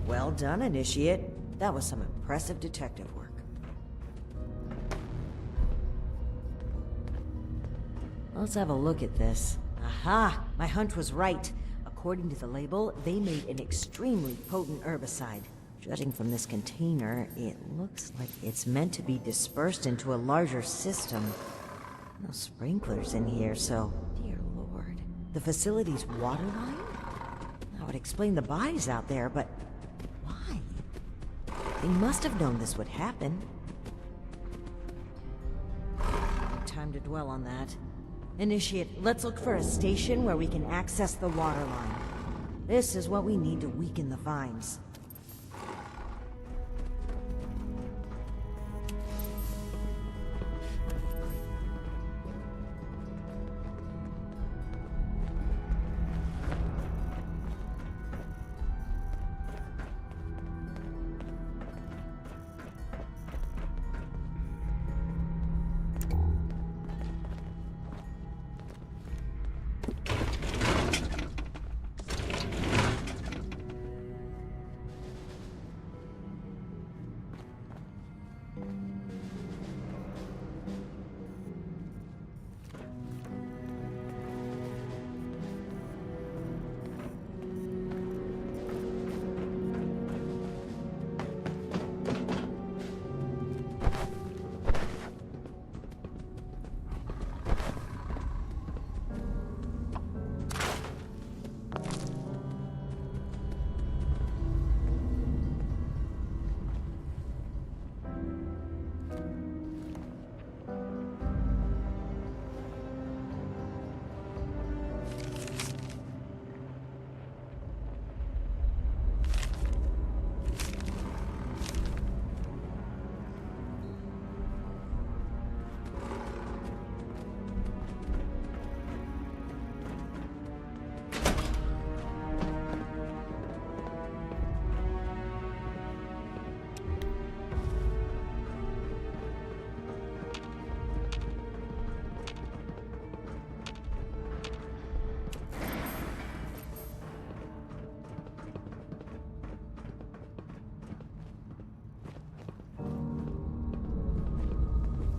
Well done, Initiate. That was some impressive detective work. Let's have a look at this. Aha! My hunch was right. According to the label, they made an extremely potent herbicide. Judging from this container, it looks like it's meant to be dispersed into a larger system. No sprinklers in here, so... Dear Lord. The facility's water line? That would explain the bodies out there, but... why? They must have known this would happen. Time to dwell on that. Initiate, let's look for a station where we can access the water line. This is what we need to weaken the vines.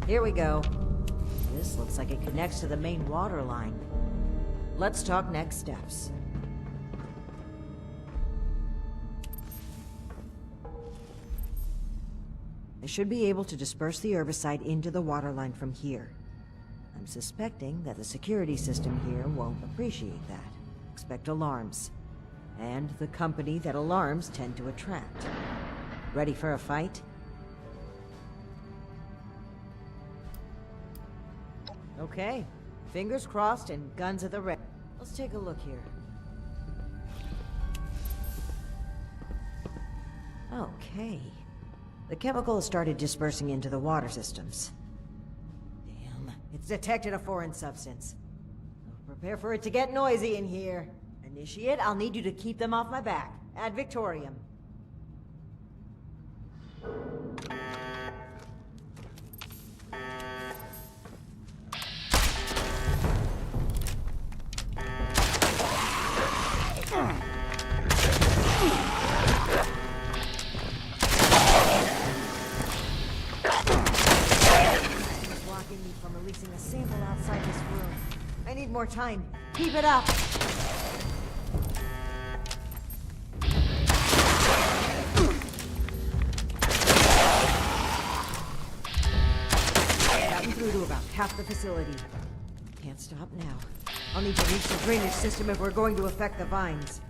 Here we go. This looks like it connects to the main water line. Let's talk next steps. I should be able to disperse the herbicide into the water line from here. I'm suspecting that the security system here won't appreciate that. Expect alarms. And the company that alarms tend to attract. Ready for a fight? Okay. Fingers crossed and guns at the ready. Let's take a look here. Okay. The chemical has started dispersing into the water systems. Damn. It's detected a foreign substance. Prepare for it to get noisy in here. Initiate, I'll need you to keep them off my back. Ad Victorium. Blocking me from releasing a sample outside this room. I need more time. Keep it up. Gotten through to about half the facility. Can't stop now. I'll need to reach the drainage system if we're going to affect the vines.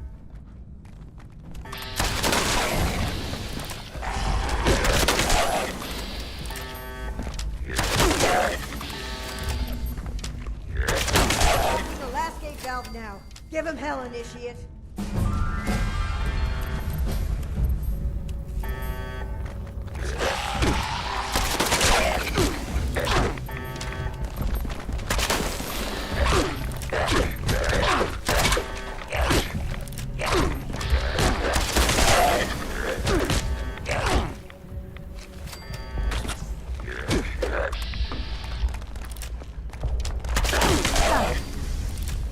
The last gate valve now. Give him hell, Initiate.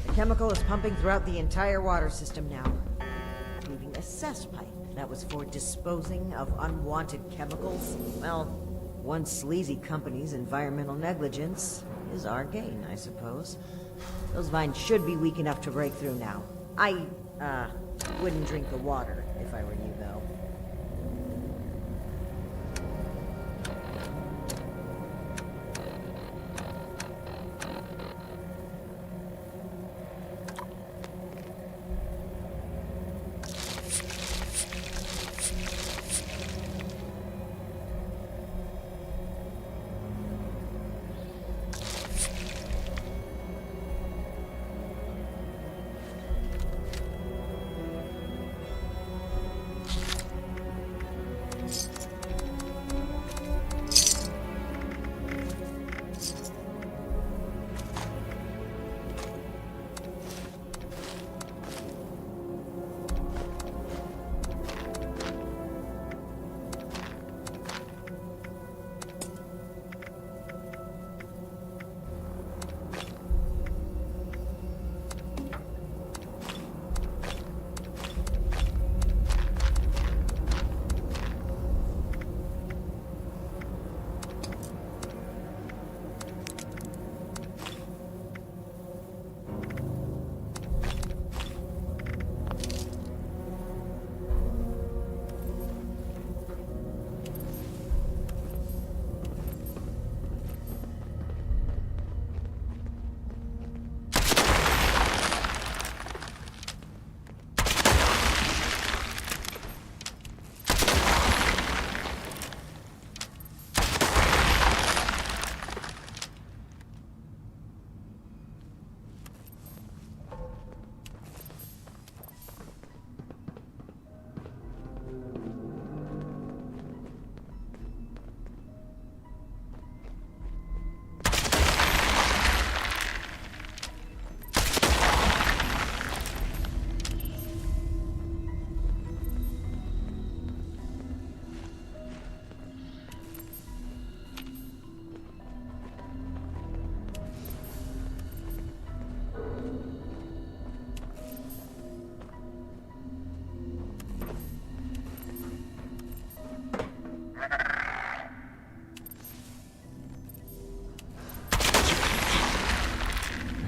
The chemical is pumping throughout the entire water system now, leaving a cess pipe that was for disposing of unwanted chemicals. Well, one sleazy company's environmental negligence is our gain, I suppose. Those vines should be weak enough to break through now. I, wouldn't drink the water if I were you, though.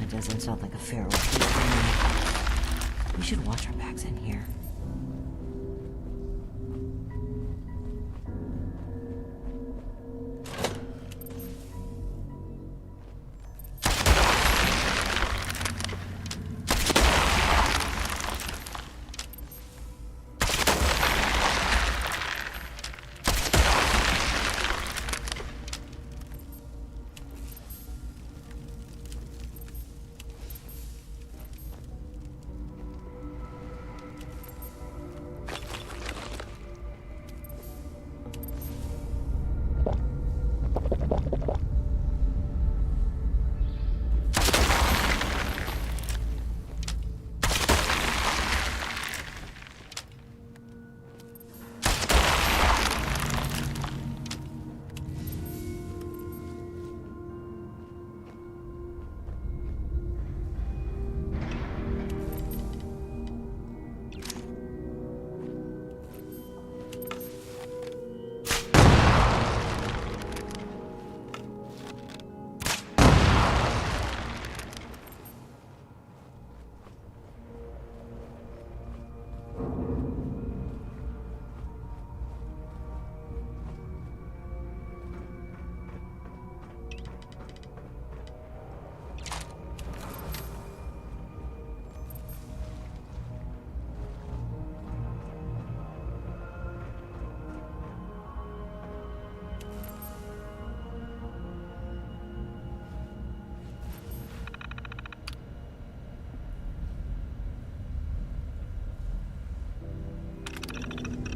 That doesn't sound like a fair way to me. We should watch our backs in here.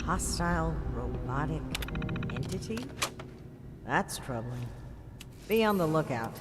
Hostile robotic entity? That's troubling. Be on the lookout.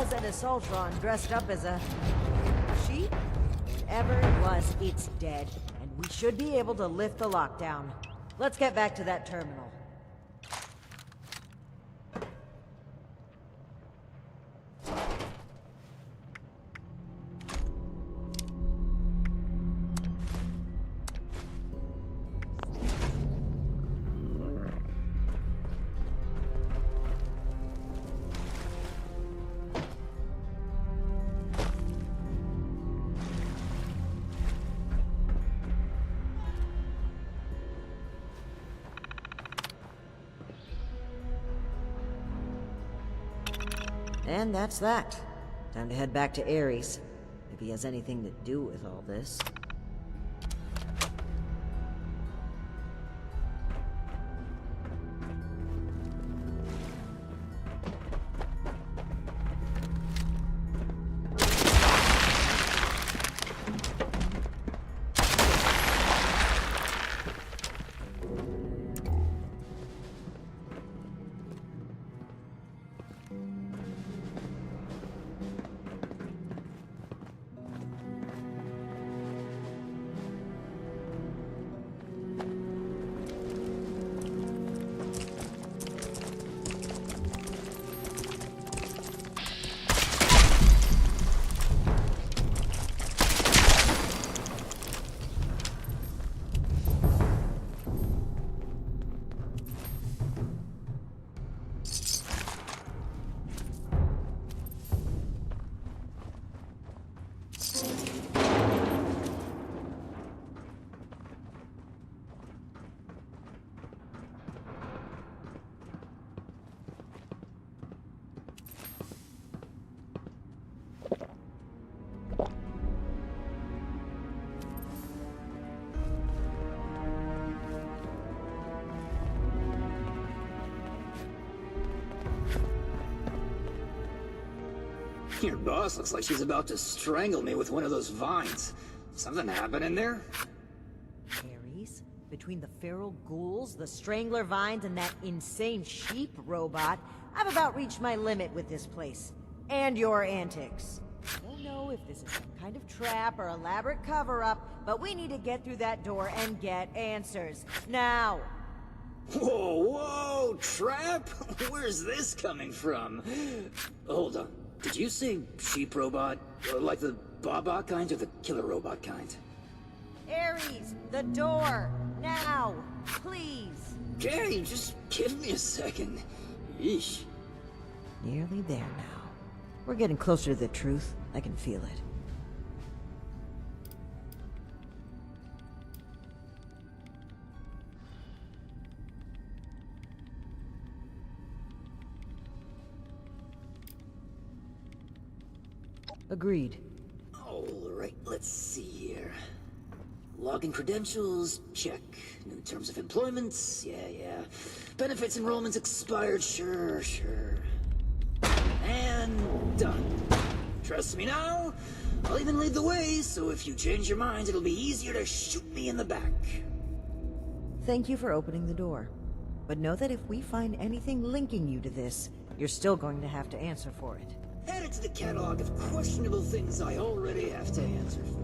was an assaultron dressed up as a sheep? Whatever it was, it's dead, and we should be able to lift the lockdown. Let's get back to that terminal. And that's that. Time to head back to Ares, if he has anything to do with all this.
Your boss looks like she's about to strangle me with one of those vines. Something happening there?
Ares? Between the feral ghouls, the strangler vines, and that insane sheep robot, I've about reached my limit with this place. And your antics. I don't know if this is some kind of trap or elaborate cover-up, but we need to get through that door and get answers. Now!
Whoa, whoa, trap? Where's this coming from? Hold on. Did you say sheep robot? Like the Baba kind or the killer robot kind?
Ares, the door! Now! Please!
Okay, just give me a second. Yeesh.
Nearly there now. We're getting closer to the truth. I can feel it. Agreed.
Alright, let's see here. Login credentials, check. New terms of employment, yeah. Benefits enrollments expired, sure. And done. Trust me now? I'll even lead the way, so if you change your mind, it'll be easier to shoot me in the back.
Thank you for opening the door. But know that if we find anything linking you to this, you're still going to have to answer for it.
Add it to the catalog of questionable things I already have to answer for.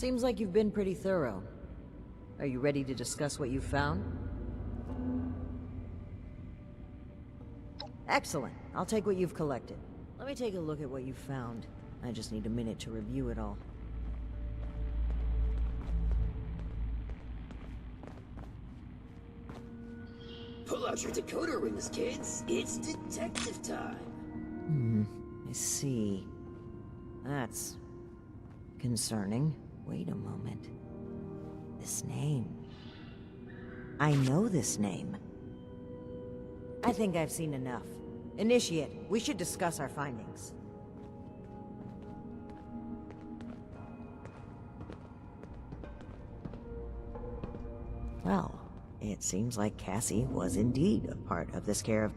Seems like you've been pretty thorough. Are you ready to discuss what you found? Excellent. I'll take what you've collected. Let me take a look at what you found. I just need a minute to review it all.
Pull out your decoder rings, kids. It's detective time.
I see. That's concerning. Wait a moment. This name. I know this name. I think I've seen enough. Initiate, we should discuss our findings. Well, it seems like Cassie was indeed a part of this caravan.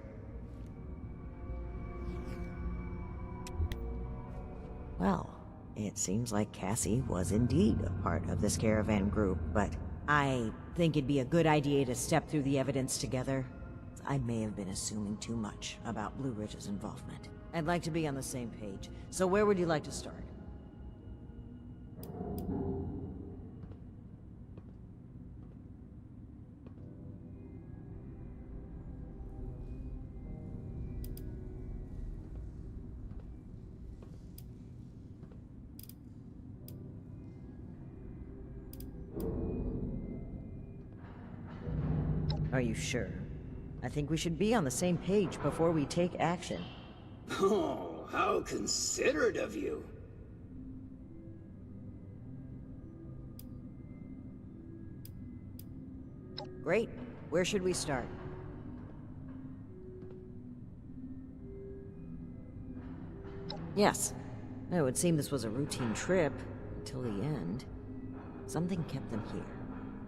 Well, it seems like Cassie was indeed a part of this caravan group, but I think it'd be a good idea to step through the evidence together. I may have been assuming too much about Blue Ridge's involvement. I'd like to be on the same page, so where would you like to start? Are you sure? I think we should be on the same page before we take action.
Oh, how considerate of you.
Great. Where should we start? Yes. It would seem this was a routine trip until the end. Something kept them here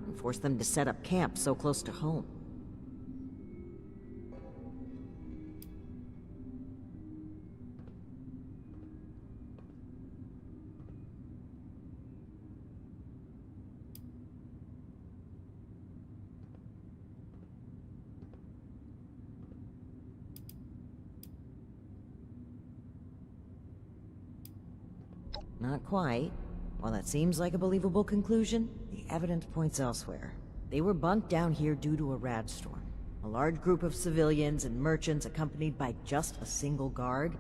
and forced them to set up camp so close to home. Not quite. While that seems like a believable conclusion, the evidence points elsewhere. They were bunked down here due to a rad storm. A large group of civilians and merchants accompanied by just a single guard.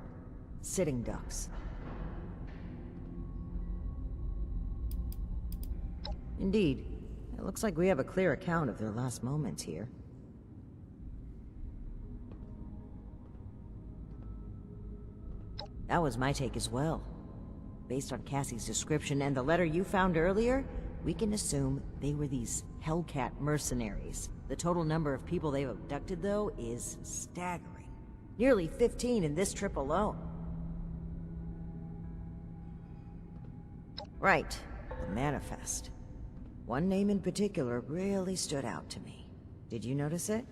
Sitting ducks. Indeed. It looks like we have a clear account of their last moments here. That was my take as well. Based on Cassie's description and the letter you found earlier, we can assume they were these Hellcat mercenaries. The total number of people they've abducted, though, is staggering. Nearly 15 in this trip alone. Right, the manifest. One name in particular really stood out to me. Did you notice it?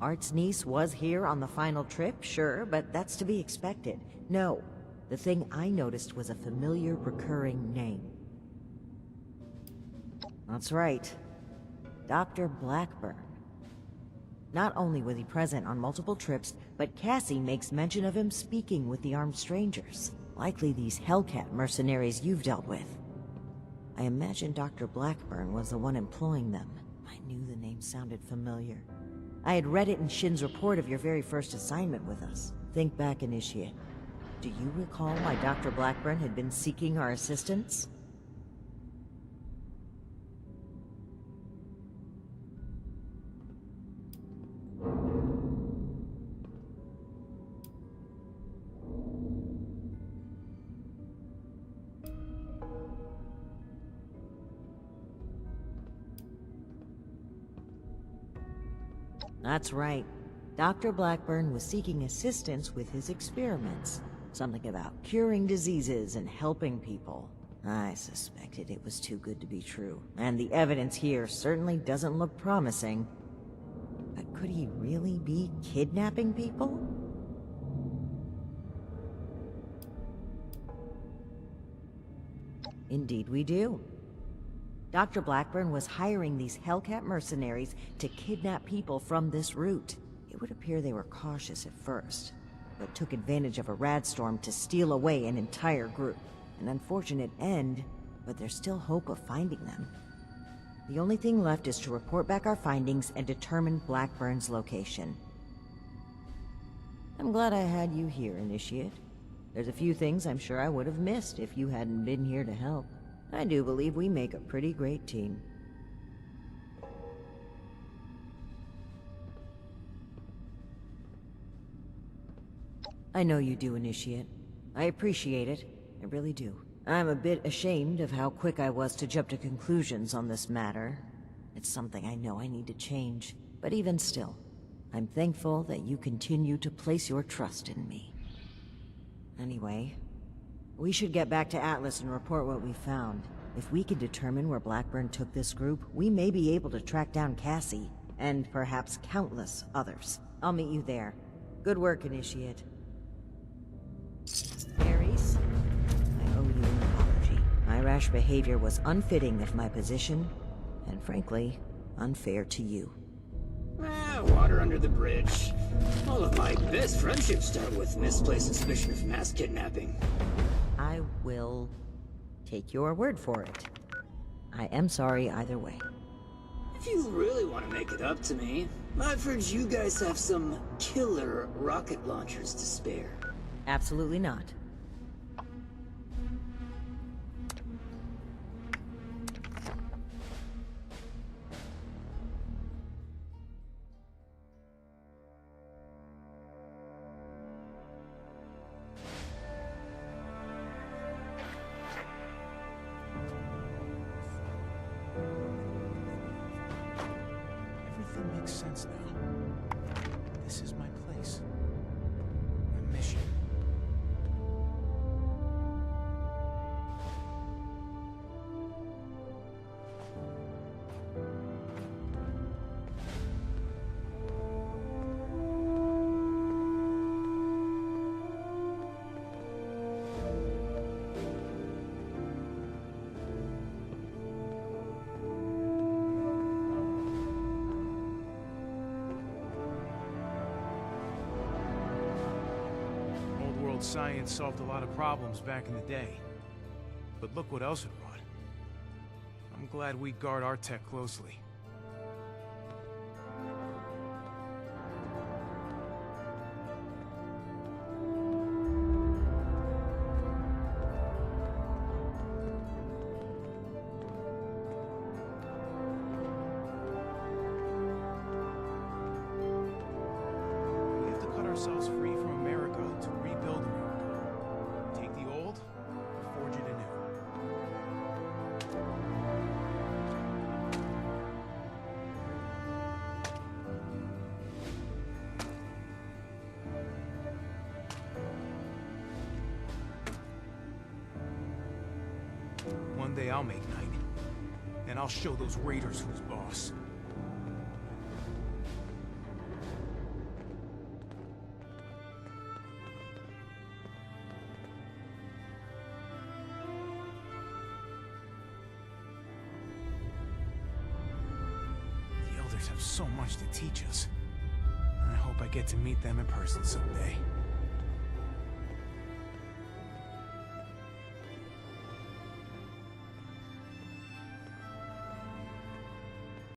Art's niece was here on the final trip, sure, but that's to be expected. No, the thing I noticed was a familiar, recurring name. That's right. Dr. Blackburn. Not only was he present on multiple trips, but Cassie makes mention of him speaking with the armed strangers. Likely these Hellcat mercenaries you've dealt with. I imagine Dr. Blackburn was the one employing them. I knew the name sounded familiar. I had read it in Shin's report of your very first assignment with us. Think back, Initiate. Do you recall why Dr. Blackburn had been seeking our assistance? That's right. Dr. Blackburn was seeking assistance with his experiments. Something about curing diseases and helping people. I suspected it was too good to be true, and the evidence here certainly doesn't look promising. But could he really be kidnapping people? Indeed we do. Dr. Blackburn was hiring these Hellcat mercenaries to kidnap people from this route. It would appear they were cautious at first. but took advantage of a radstorm to steal away an entire group. An unfortunate end, but there's still hope of finding them. The only thing left is to report back our findings and determine Blackburn's location. I'm glad I had you here, Initiate. There's a few things I'm sure I would have missed if you hadn't been here to help. I do believe we make a pretty great team. I know you do, Initiate. I appreciate it. I really do. I'm a bit ashamed of how quick I was to jump to conclusions on this matter. It's something I know I need to change. But even still, I'm thankful that you continue to place your trust in me. Anyway, we should get back to Atlas and report what we found. If we can determine where Blackburn took this group, we may be able to track down Cassie, and perhaps countless others. I'll meet you there. Good work, Initiate. Ares, I owe you an apology. My rash behavior was unfitting of my position, and frankly, unfair to you.
Water under the bridge. All of my best friendships start with misplaced suspicion of mass kidnapping.
I will take your word for it. I am sorry either way.
If you really want to make it up to me, I've heard you guys have some killer rocket launchers to spare.
Absolutely not.
Everything makes sense now. This is my place. My mission. Science solved a lot of problems back in the day. But look what else it brought. I'm glad we guard our tech closely. We have to cut ourselves free from America to rebuild America. Take the old, forge it anew. One day I'll make night, and I'll show those raiders who's boss. The elders have so much to teach us. I hope I get to meet them in person someday.